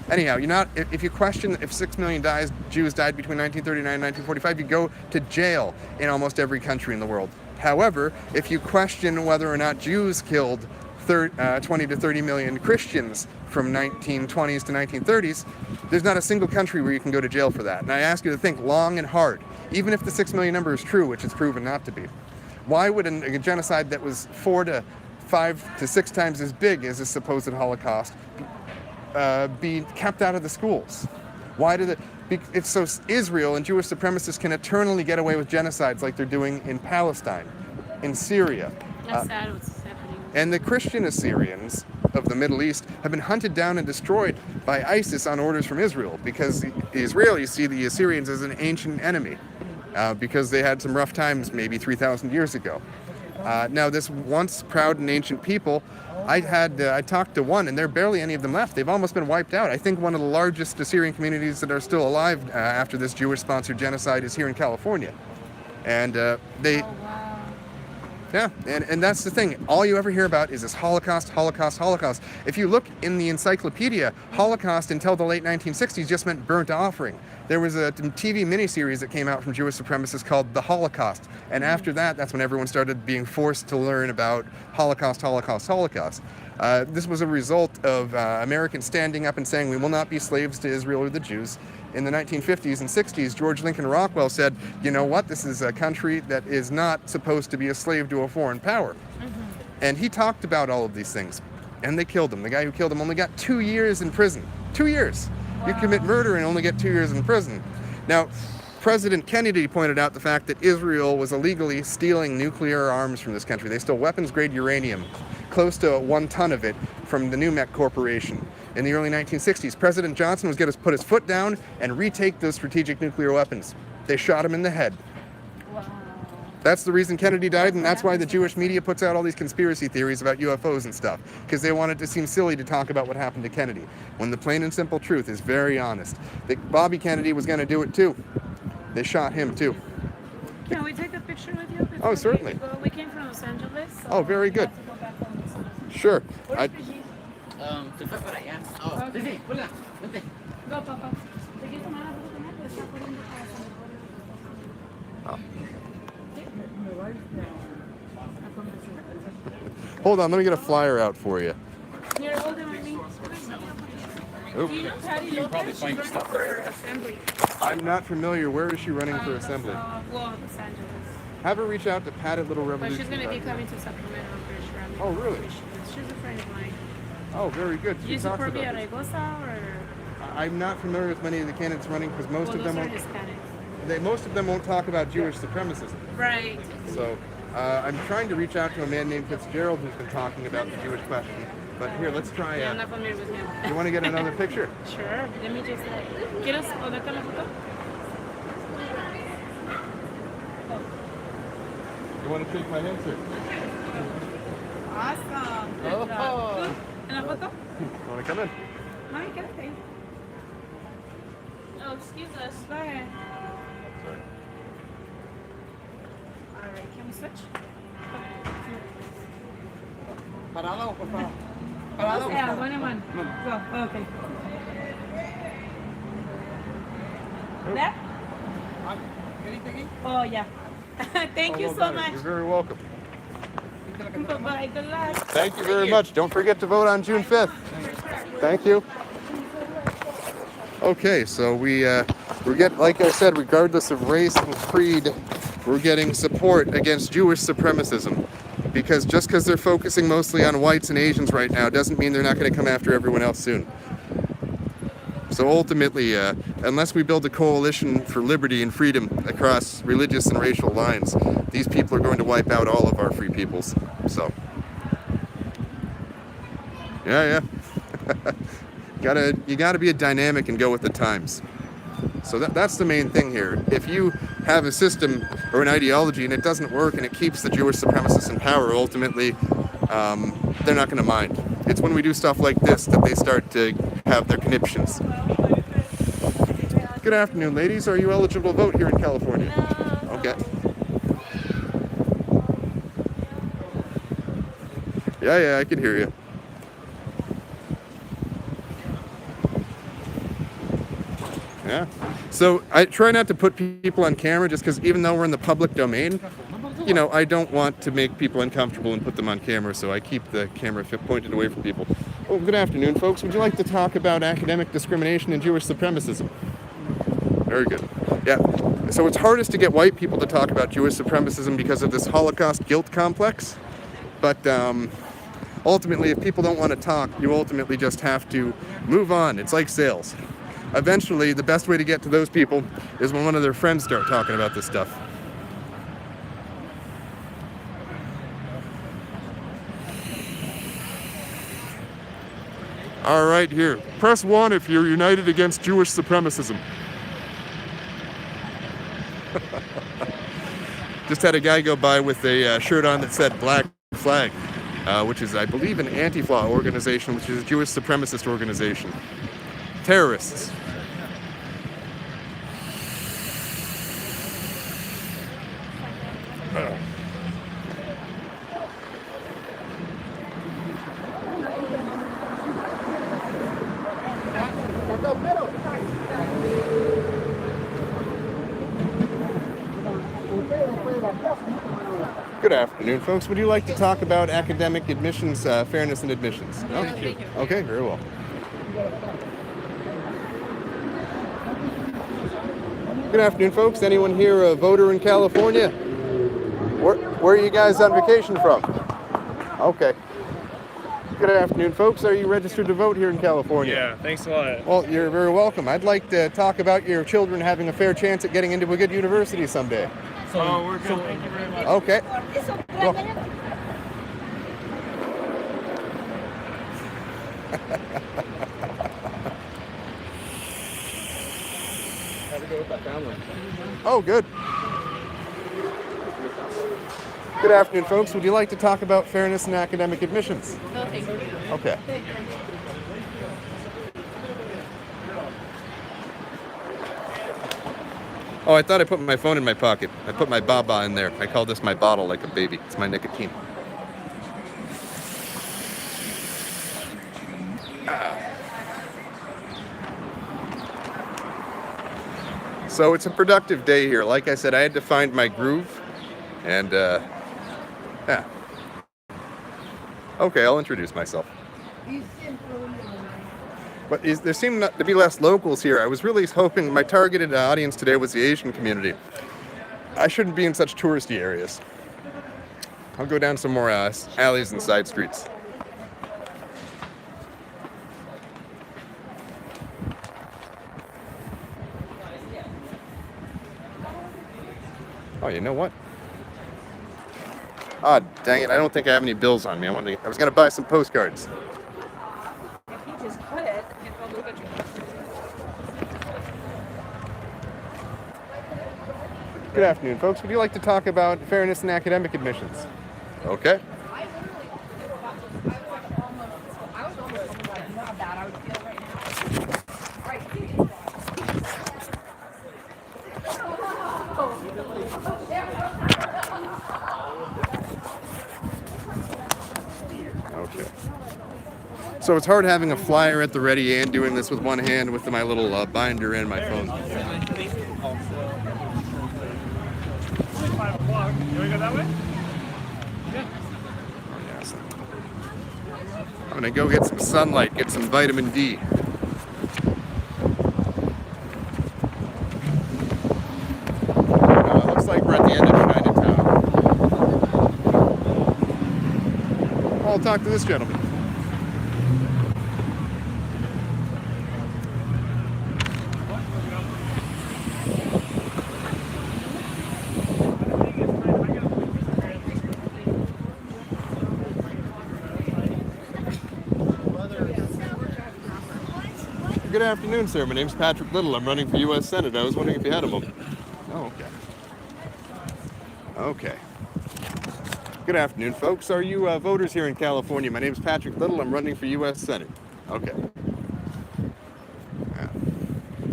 Anyhow, if you question if 6 million Jews died between 1939 and 1945, you go to jail in almost every country in the world. However, if you question whether or not Jews killed 20 to 30 million Christians from 1920s to 1930s, there's not a single country where you can go to jail for that. And I ask you to think long and hard, even if the 6 million number is true, which it's proven not to be. Why would a genocide that was 4 to 5 to 6 times as big as a supposed Holocaust be kept out of the schools? Why did it's so Israel and Jewish supremacists can eternally get away with genocides like they're doing in Palestine, in Syria. That's sad what's happening. And the Christian Assyrians of the Middle East have been hunted down and destroyed by ISIS on orders from Israel, because the Israelis see the Assyrians as an ancient enemy, because they had some rough times maybe 3,000 years ago. Now, this once proud and ancient people, I talked to one, and there are barely any of them left. They've almost been wiped out. I think one of the largest Assyrian communities that are still alive after this Jewish-sponsored genocide is here in California. And yeah, and that's the thing. All you ever hear about is this Holocaust, Holocaust, Holocaust. If you look in the encyclopedia, Holocaust until the late 1960s just meant burnt offering. There was a TV miniseries that came out from Jewish supremacists called The Holocaust. And after that, that's when everyone started being forced to learn about Holocaust, Holocaust, Holocaust. This was a result of Americans standing up and saying, we will not be slaves to Israel or the Jews. In the 1950s and 60s, George Lincoln Rockwell said, you know what, this is a country that is not supposed to be a slave to a foreign power. And he talked about all of these things. And they killed him. The guy who killed him only got 2 years in prison. 2 years. You commit murder and only get 2 years in prison. Now, President Kennedy pointed out the fact that Israel was illegally stealing nuclear arms from this country. They stole weapons-grade uranium, close to 1 ton of it, from the NUMEC Corporation. In the early 1960s, President Johnson was going to put his foot down and retake those strategic nuclear weapons. They shot him in the head. That's the reason Kennedy died, and that's why the Jewish media puts out all these conspiracy theories about UFOs and stuff, because they want it to seem silly to talk about what happened to Kennedy, when the plain and simple truth is very honest. Bobby Kennedy was going to do it too. They shot him too. Can we take a picture with you? Oh, certainly. We came from Los Angeles. So oh, very good. we have to go back home. Sure. Se fue para allá. Oh, vente, hola, vente. Go, Papa. ¿Te quieres tomar la foto con él? Está poniendo Hold on, let me get a flyer out for you. You're older than me. Oh. Do you know Patty Lopez? She runs for Assembly. I'm not familiar. Where is she running for assembly? Well, Los Angeles. Have her reach out to Pat at Little But Revolution. she's going to be coming to Sacramento, I'm pretty sure. Oh, really? She's a friend of mine. Oh, very good. Do you She talks support about this. Villaraigosa or? I'm not familiar with many of the candidates running because most Well, of those them are won't, Hispanics. most of them won't talk about Jewish supremacism. Right. So I'm trying to reach out to a man named Fitzgerald who's been talking about the Jewish question. But here, let's try. Yeah, I'm not familiar with him. You want to get another picture? Sure. Let me just. ¿Quieres ponerte la foto? You want to shake my hand, sir? Awesome. Oh. ¿En la foto? You want to come in? No, you quédate. Oh, excuse us. Go ahead. Sorry. All right. Can we switch? Parado, por favor. Yeah, one and one. Go. Okay. There? Oh, yeah. Thank you so much. You're very welcome. Bye-bye. Good luck. Thank you very much. Don't forget to vote on June 5th. Thank you. Okay, so we're getting, like I said, regardless of race and creed, we're getting support against Jewish supremacism. Because just because they're focusing mostly on whites and Asians right now doesn't mean they're not going to come after everyone else soon. So ultimately, unless we build a coalition for liberty and freedom across religious and racial lines, these people are going to wipe out all of our free peoples. So, yeah. You gotta be a dynamic and go with the times. So that's the main thing here. If you have a system or an ideology and it doesn't work and it keeps the Jewish supremacists in power, ultimately, they're not going to mind. It's when we do stuff like this that they start to have their conniptions. Good afternoon, ladies. Are you eligible to vote here in California? Okay. Yeah, I can hear you. Yeah. So I try not to put people on camera just because even though we're in the public domain, you know, I don't want to make people uncomfortable and put them on camera, so I keep the camera pointed away from people. Oh, good afternoon, folks. Would you like to talk about academic discrimination and Jewish supremacism? Very good. Yeah. So it's hardest to get white people to talk about Jewish supremacism because of this Holocaust guilt complex. But ultimately, if people don't want to talk, you ultimately just have to move on. It's like sales. Eventually, the best way to get to those people is when one of their friends start talking about this stuff. All right, here. Press 1 if you're united against Jewish supremacism. Just had a guy go by with a shirt on that said Black Flag, which is, I believe, an Antifa organization, which is a Jewish supremacist organization. Terrorists. Good afternoon, folks. Would you like to talk about academic admissions, fairness in admissions? No? Okay, very well. Good afternoon, folks. Anyone here a voter in California? Where are you guys on vacation from? Okay. Good afternoon, folks. Are you registered to vote here in California? Yeah, thanks a lot. Well, you're very welcome. I'd like to talk about your children having a fair chance at getting into a good university someday. Oh, we're good. Thank you very much. Okay. Well, oh, good. Good afternoon, folks. Would you like to talk about fairness in academic admissions? No, thank you. Okay. Oh, I thought I put my phone in my pocket. I put my baba in there. I call this my bottle like a baby. It's my nicotine. So it's a productive day here. Like I said, I had to find my groove. And, yeah. Okay, I'll introduce myself. But there seem to be less locals here. I was really hoping my targeted audience today was the Asian community. I shouldn't be in such touristy areas. I'll go down some more alleys and side streets. Oh, you know what? Ah, dang it. I don't think I have any bills on me. I was going to buy some postcards. Good afternoon, folks. Would you like to talk about fairness in academic admissions? Okay. Okay. So it's hard having a flyer at the ready and doing this with one hand with my little binder and my phone. 5 o'clock. You want to go that way? Yeah. Oh, yes. I'm gonna go get some sunlight, get some vitamin D. talk to this gentleman. Good afternoon, sir. My name's Patrick Little. I'm running for U.S. Senate. I was wondering if you had a moment. Oh, okay. Okay. Good afternoon, folks. Are you voters here in California? My name's Patrick Little. I'm running for U.S. Senate. Okay. Yeah.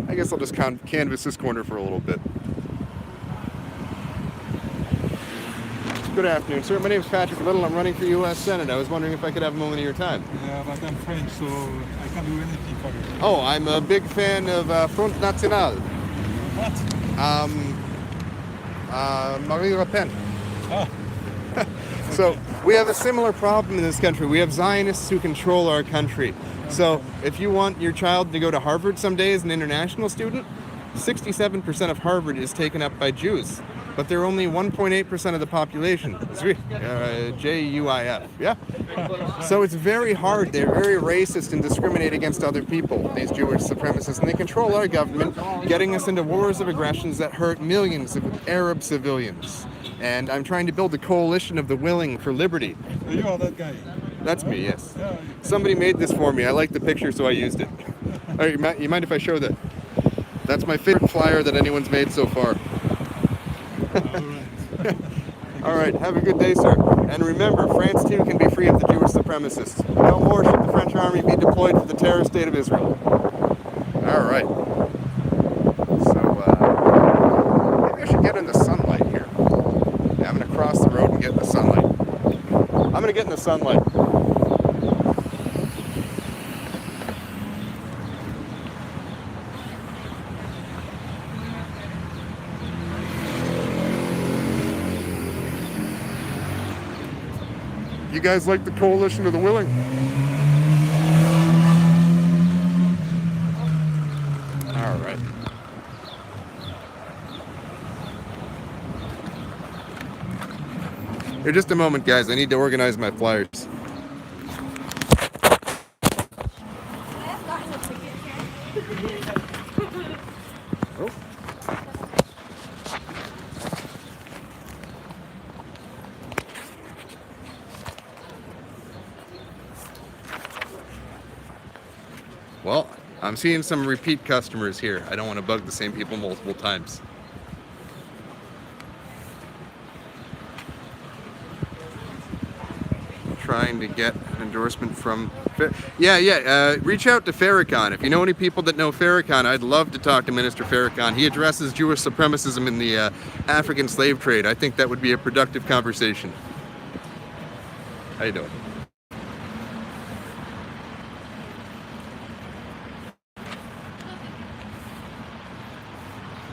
I guess I'll just canvass this corner for a little bit. Good afternoon, sir. My name's Patrick Little. I'm running for U.S. Senate. I was wondering if I could have a moment of your time. Yeah, but I'm French, so I can't do anything for you. Oh, I'm a big fan of Front National. What? Marine Le Pen. Oh. So we have a similar problem in this country. We have Zionists who control our country. So if you want your child to go to Harvard someday as an international student, 67% of Harvard is taken up by Jews. But they're only 1.8% of the population. Juif, yeah? So it's very hard. They're very racist and discriminate against other people, these Jewish supremacists. And they control our government, getting us into wars of aggressions that hurt millions of Arab civilians. And I'm trying to build a coalition of the willing for liberty. You are that guy. That's me, yes. Yeah. Somebody made this for me. I like the picture, so I used it. All right, you mind if I show that? That's my favorite flyer that anyone's made so far. All right, have a good day, sir. And remember, France too can be free of the Jewish supremacists. No more should the French army be deployed for the terror state of Israel. All right. So, maybe I should get in the sunlight here. Yeah, I'm going to cross the road and get in the sunlight. I'm going to get in the sunlight. You guys like the coalition of the willing? All right. Here, just a moment, guys. I need to organize my flyers. Oh. Well, I'm seeing some repeat customers here. I don't want to bug the same people multiple times. Trying to get an endorsement from... reach out to Farrakhan. If you know any people that know Farrakhan, I'd love to talk to Minister Farrakhan. He addresses Jewish supremacism in the African slave trade. I think that would be a productive conversation. How you doing?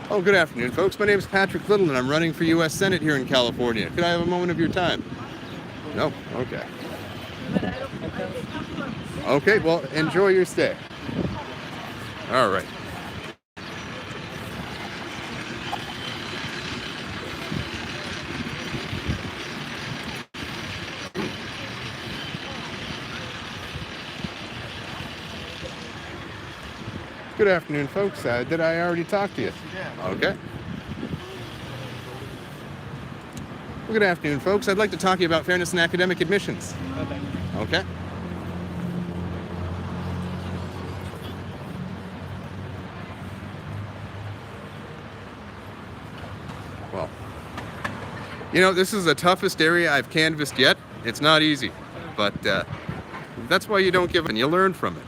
Oh, good afternoon, folks. My name is Patrick Little, and I'm running for U.S. Senate here in California. Could I have a moment of your time? No? Okay. Okay, well, enjoy your stay. All right. Good afternoon, folks. Did I already talk to you? Yeah. Okay. Well, good afternoon, folks. I'd like to talk to you about fairness in academic admissions. Okay. Well, you know, this is the toughest area I've canvassed yet. It's not easy, but that's why you don't give up and you learn from it.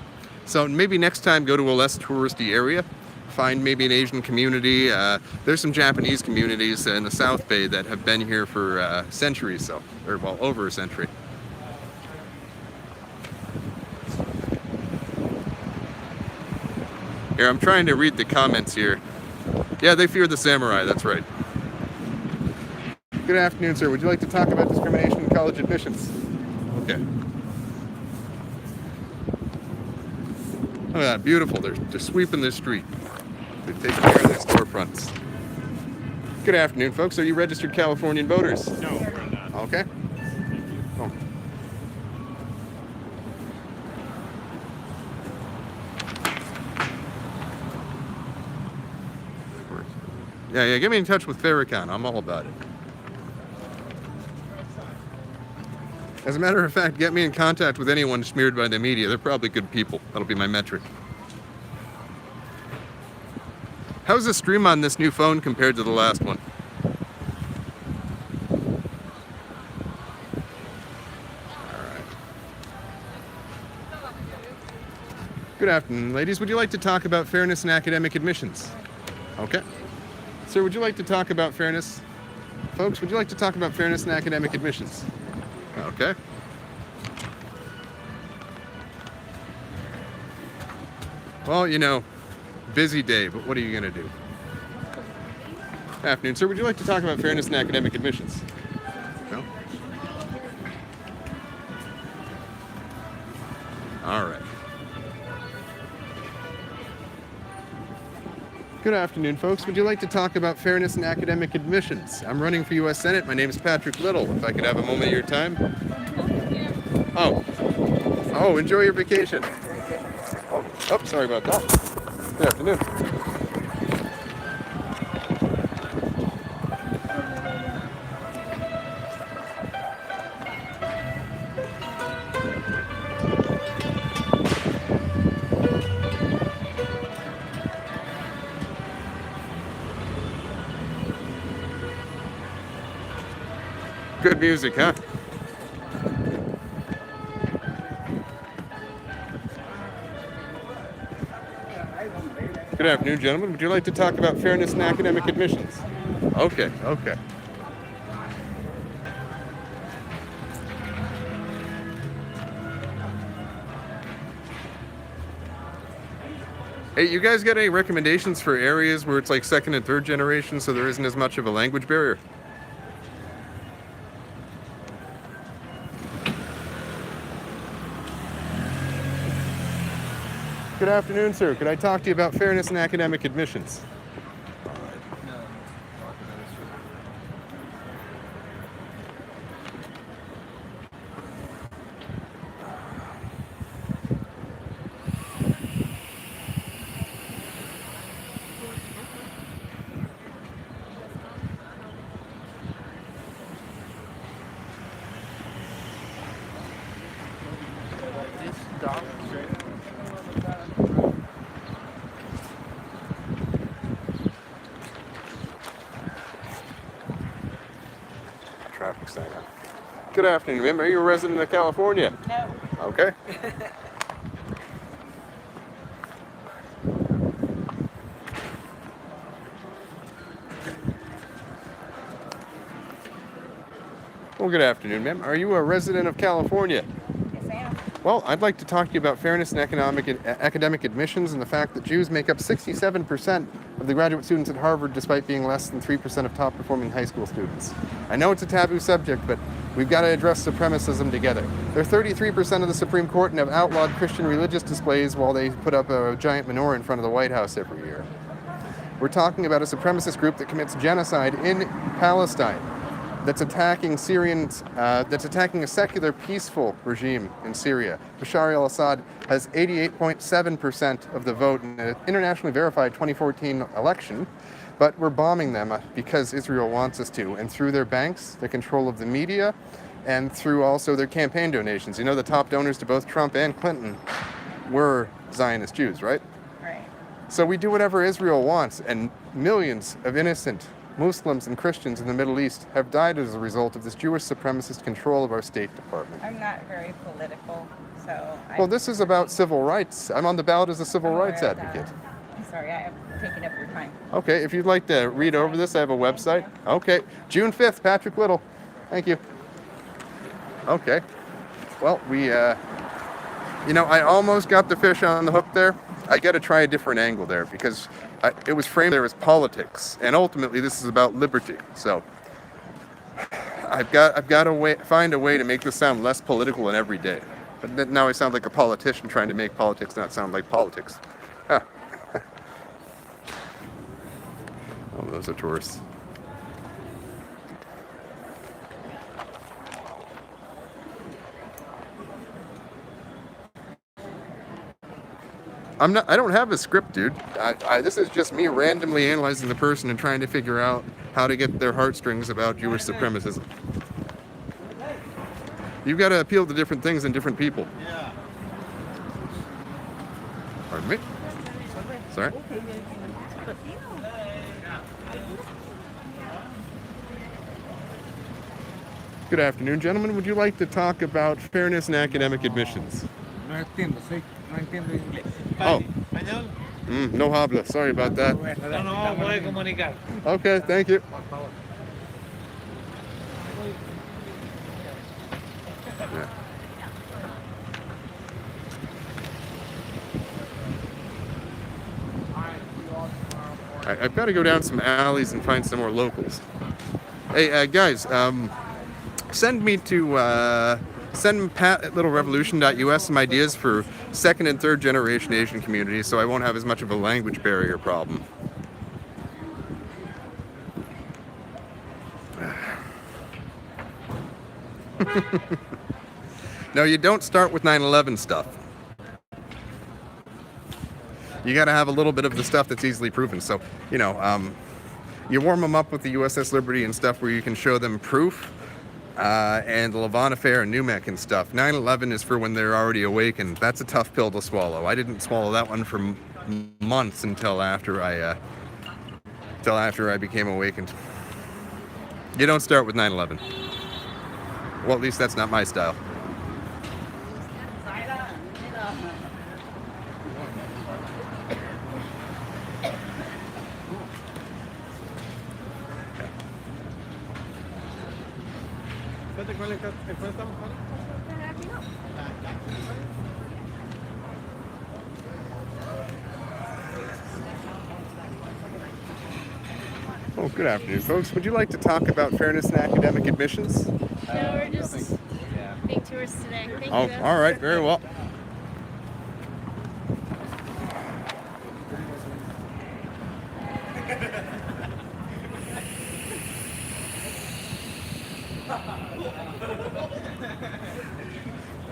So maybe next time go to a less touristy area, find maybe an Asian community. There's some Japanese communities in the South Bay that have been here for centuries, over a century. Here, I'm trying to read the comments here. Yeah, they fear the samurai, that's right. Good afternoon, sir. Would you like to talk about discrimination in college admissions? Okay. Look at that, beautiful. They're sweeping this street. They're taking care of their storefronts. Good afternoon, folks. Are you registered Californian voters? No, we're not. Okay. Oh. Yeah, get me in touch with Farrakhan. I'm all about it. As a matter of fact, get me in contact with anyone smeared by the media. They're probably good people. That'll be my metric. How's the stream on this new phone compared to the last one? Good afternoon, ladies. Would you like to talk about fairness in academic admissions? Okay. Sir, would you like to talk about fairness? Folks, would you like to talk about fairness in academic admissions? Okay. Well, you know, busy day, but what are you going to do? Afternoon, sir. Would you like to talk about fairness in academic admissions? No? All right. Good afternoon, folks. Would you like to talk about fairness in academic admissions? I'm running for U.S. Senate. My name is Patrick Little. If I could have a moment of your time. Oh, enjoy your vacation. Oh, sorry about that. Good afternoon. Good music, huh? Good afternoon, gentlemen. Would you like to talk about fairness in academic admissions? Okay. Hey, you guys got any recommendations for areas where it's like second and third generation so there isn't as much of a language barrier? Good afternoon, sir. Could I talk to you about fairness in academic admissions? Traffic sign on. Good afternoon, ma'am. Are you a resident of California? No. Okay. Well, good afternoon, ma'am. Are you a resident of California? Yes, I am. Well, I'd like to talk to you about fairness in academic admissions and the fact that Jews make up 67% of the graduate students at Harvard despite being less than 3% of top-performing high school students. I know it's a taboo subject, but we've got to address supremacism together. They're 33% of the Supreme Court and have outlawed Christian religious displays while they put up a giant menorah in front of the White House every year. We're talking about a supremacist group that commits genocide in Palestine, that's attacking a secular, peaceful regime in Syria. Bashar al-Assad has 88.7% of the vote in an internationally verified 2014 election, but we're bombing them because Israel wants us to, and through their banks, their control of the media, and through also their campaign donations. You know, the top donors to both Trump and Clinton were Zionist Jews, right? Right. So we do whatever Israel wants, and millions of innocent Muslims and Christians in the Middle East have died as a result of this Jewish supremacist control of our State Department. I'm not very political, so. Well, this is about civil rights. I'm on the ballot as a civil rights advocate. I'm sorry, I have taken up your time. Okay, if you'd like to read over this, I have a website. Okay, June 5th, Patrick Little. Thank you. Okay. Well, I almost got the fish on the hook there. I got to try a different angle there because it was framed there as politics, and ultimately this is about liberty. So I've got to find a way to make this sound less political than every day. But now I sound like a politician trying to make politics not sound like politics. Huh. Oh, those are tourists. I don't have a script, dude. This is just me randomly analyzing the person and trying to figure out how to get their heartstrings about Jewish supremacism. You've got to appeal to different things in different people. Yeah. Pardon me? Sorry? Good afternoon, gentlemen. Would you like to talk about fairness in academic admissions? No entiendo, sí. No entiendo inglés. Oh. ¿Español? No habla. Sorry about that. No, puede comunicar. Okay, thank you. Yeah. I've got to go down some alleys and find some more locals. Hey, guys, send me to send Pat at littlerevolution.us some ideas for second and third generation Asian communities, so I won't have as much of a language barrier problem. No, you don't start with 9/11 stuff. You got to have a little bit of the stuff that's easily proven. So, you know, you warm them up with the USS Liberty and stuff where you can show them proof, and the Levant Affair and NUMEC and stuff. 9/11 is for when they're already awakened. That's a tough pill to swallow. I didn't swallow that one for months until after I became awakened. You don't start with 9/11. Well, at least that's not my style. Oh, good afternoon, folks. Would you like to talk about fairness in academic admissions? No, we're just being tourists today. Thank Oh, you. all right, very well.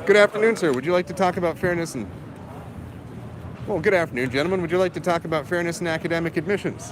Good afternoon, sir. Would you like to talk about fairness in... Well, good afternoon, gentlemen. Would you like to talk about fairness in academic admissions?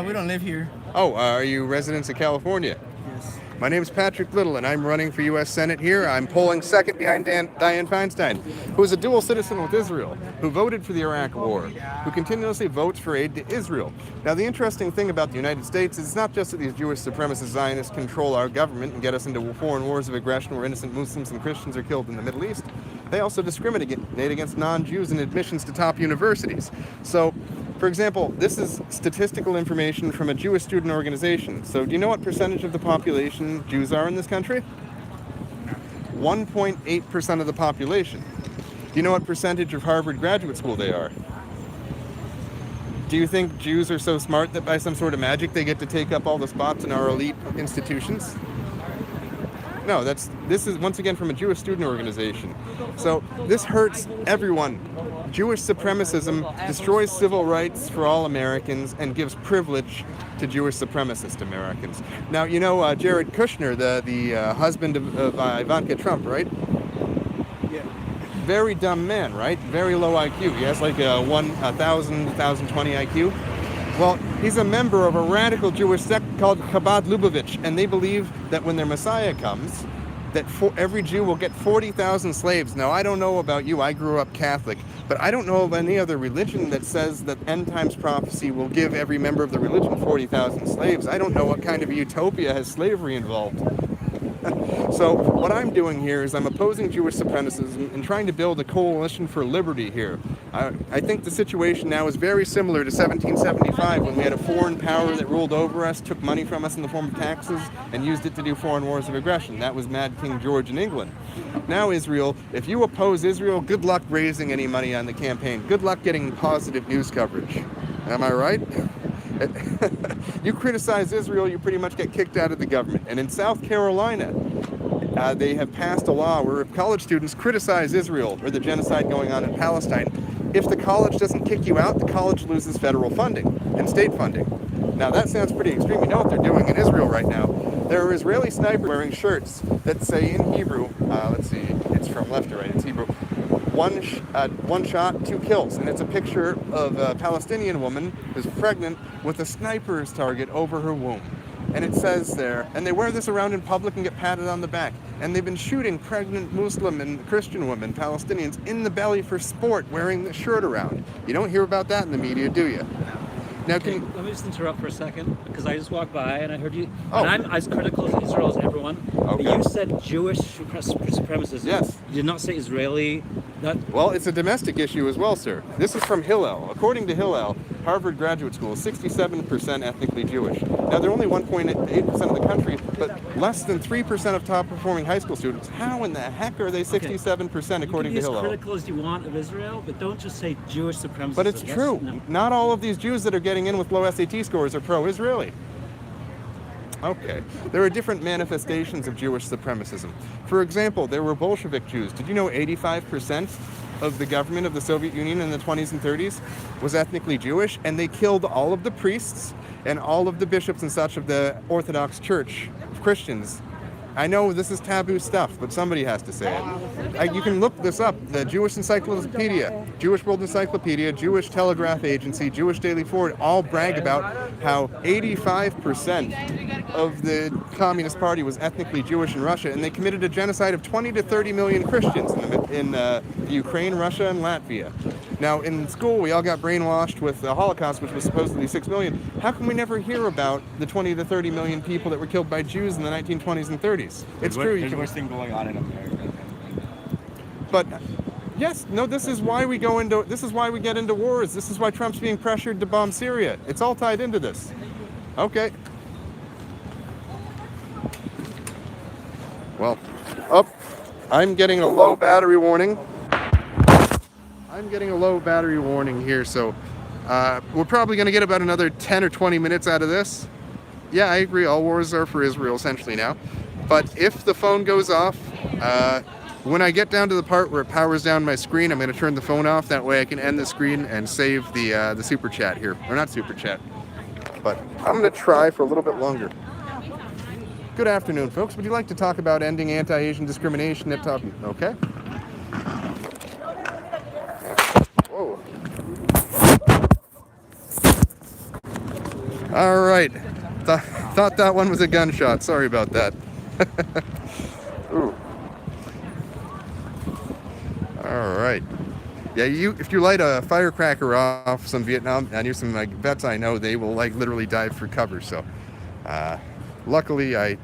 We don't live here. Oh, are you residents of California? Yes. My name's Patrick Little, and I'm running for U.S. Senate here. I'm polling second behind Dianne Feinstein, who is a dual citizen with Israel, who voted for the Iraq War, who continuously votes for aid to Israel. Now, the interesting thing about the United States is it's not just that these Jewish supremacist Zionists control our government and get us into foreign wars of aggression where innocent Muslims and Christians are killed in the Middle East. They also discriminate against non-Jews in admissions to top universities. So, for example, this is statistical information from a Jewish student organization. So do you know what percentage of the population Jews are in this country? 1.8% of the population. Do you know what percentage of Harvard Graduate School they are? Do you think Jews are so smart that by some sort of magic they get to take up all the spots in our elite institutions? No, this is once again from a Jewish student organization. So this hurts everyone. Jewish supremacism destroys civil rights for all Americans and gives privilege to Jewish supremacist Americans. Now, you know Jared Kushner, the husband of Ivanka Trump, right? Yeah. Very dumb man, right? Very low IQ. He has like a 1,020 IQ. Well, he's a member of a radical Jewish sect called Chabad Lubavitch, and they believe that when their Messiah comes, that every Jew will get 40,000 slaves. Now, I don't know about you, I grew up Catholic, but I don't know of any other religion that says that end times prophecy will give every member of the religion 40,000 slaves. I don't know what kind of a utopia has slavery involved. So what I'm doing here is I'm opposing Jewish supremacism and trying to build a coalition for liberty here. I think the situation now is very similar to 1775 when we had a foreign power that ruled over us, took money from us in the form of taxes, and used it to do foreign wars of aggression. That was Mad King George in England. Now Israel, if you oppose Israel, good luck raising any money on the campaign. Good luck getting positive news coverage. Am I right? You criticize Israel, you pretty much get kicked out of the government. And in South Carolina, they have passed a law where if college students criticize Israel or the genocide going on in Palestine, if the college doesn't kick you out, the college loses federal funding and state funding. Now that sounds pretty extreme. You know what they're doing in Israel right now? There are Israeli snipers wearing shirts that say in Hebrew, let's see, it's from left to right, it's Hebrew, one shot, 2 kills. And it's a picture of a Palestinian woman who's pregnant with a sniper's target over her womb. And it says there, and they wear this around in public and get patted on the back. And they've been shooting pregnant Muslim and Christian women, Palestinians, in the belly for sport, wearing the shirt around. You don't hear about that in the media, do you? Now, Okay, let me just interrupt for a second, because I just walked by and I heard you. Oh. And I'm as critical of Israel as everyone. But Okay. you said Jewish supremacists. Yes. You did not say Israeli. Well, it's a domestic issue as well, sir. This is from Hillel. According to Hillel, Harvard Graduate School is 67% ethnically Jewish. Now, they're only 1.8% of the country, but less than 3% of top-performing high school students. How in the heck are they 67% according to You can be as Hillel? critical as you want of Israel, but don't just say Jewish supremacists. But it's true. No. Not all of these Jews that are getting in with low SAT scores are pro-Israeli. Okay. There are different manifestations of Jewish supremacism. For example, there were Bolshevik Jews. Did you know 85% of the government of the Soviet Union in the 20s and 30s was ethnically Jewish, and they killed all of the priests and all of the bishops and such of the Orthodox Church, Christians. I know this is taboo stuff, but somebody has to say it. You can look this up. The Jewish Encyclopedia, Jewish World Encyclopedia, Jewish Telegraph Agency, Jewish Daily Forward all brag about how 85% of the Communist Party was ethnically Jewish in Russia, and they committed a genocide of 20 to 30 million Christians in the Ukraine, Russia, and Latvia. Now, in school, we all got brainwashed with the Holocaust, which was supposedly 6 million. How can we never hear about the 20 to 30 million people that were killed by Jews in the 1920s and 30s? It's true. There's worse thing going on in America. But yes, no, this is why we get into wars. This is why Trump's being pressured to bomb Syria. It's all tied into this. Okay. Well, I'm getting a low battery warning. Here, so we're probably going to get about another 10 or 20 minutes out of this. Yeah, I agree, all wars are for Israel essentially now. But if the phone goes off, when I get down to the part where it powers down my screen, I'm going to turn the phone off. That way I can end the screen and save the super chat here. Or not super chat, but I'm going to try for a little bit longer. Good afternoon, folks. Would you like to talk about ending anti-Asian discrimination at top? Okay. Whoa. All right. Thought that one was a gunshot. Sorry about that. Ooh. All right. Yeah, if you light a firecracker off some Vietnam, I knew some vets I know, they will literally dive for cover. So, luckily I'm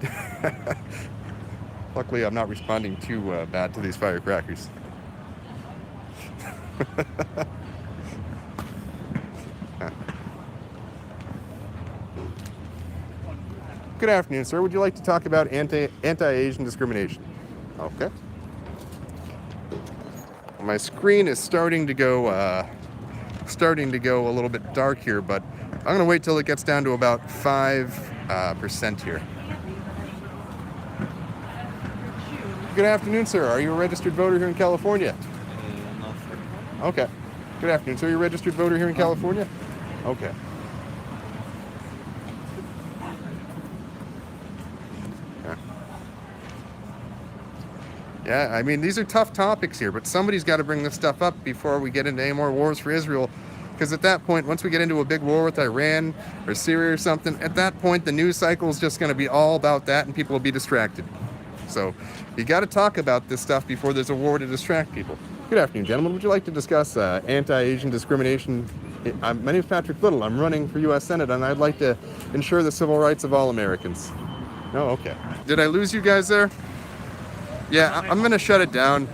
not responding too bad to these firecrackers. Good afternoon, sir. Would you like to talk about anti-Asian discrimination? Okay. My screen is starting to go a little bit dark here, but I'm going to wait till it gets down to about 5% here. Good afternoon, sir. Are you a registered voter here in California? No, sir. Okay. Good afternoon, sir. Are you a registered voter here in California? Okay. Yeah, I mean, these are tough topics here, but somebody's got to bring this stuff up before we get into any more wars for Israel. Because at that point, once we get into a big war with Iran or Syria or something, at that point, the news cycle is just going to be all about that and people will be distracted. So you got to talk about this stuff before there's a war to distract people. Good afternoon, gentlemen. Would you like to discuss anti-Asian discrimination? My name is Patrick Little. I'm running for U.S. Senate, and I'd like to ensure the civil rights of all Americans. No? Okay. Did I lose you guys there? Yeah, I'm going to shut it down.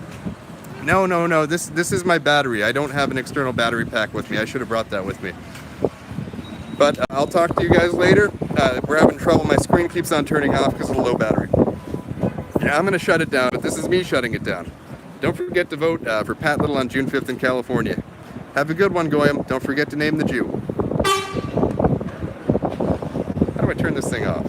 No. This is my battery. I don't have an external battery pack with me. I should have brought that with me. But I'll talk to you guys later. We're having trouble. My screen keeps on turning off because of the low battery. Yeah, I'm going to shut it down, but this is me shutting it down. Don't forget to vote for Pat Little on June 5th in California. Have a good one, Goyam. Don't forget to name the Jew. How do I turn this thing off?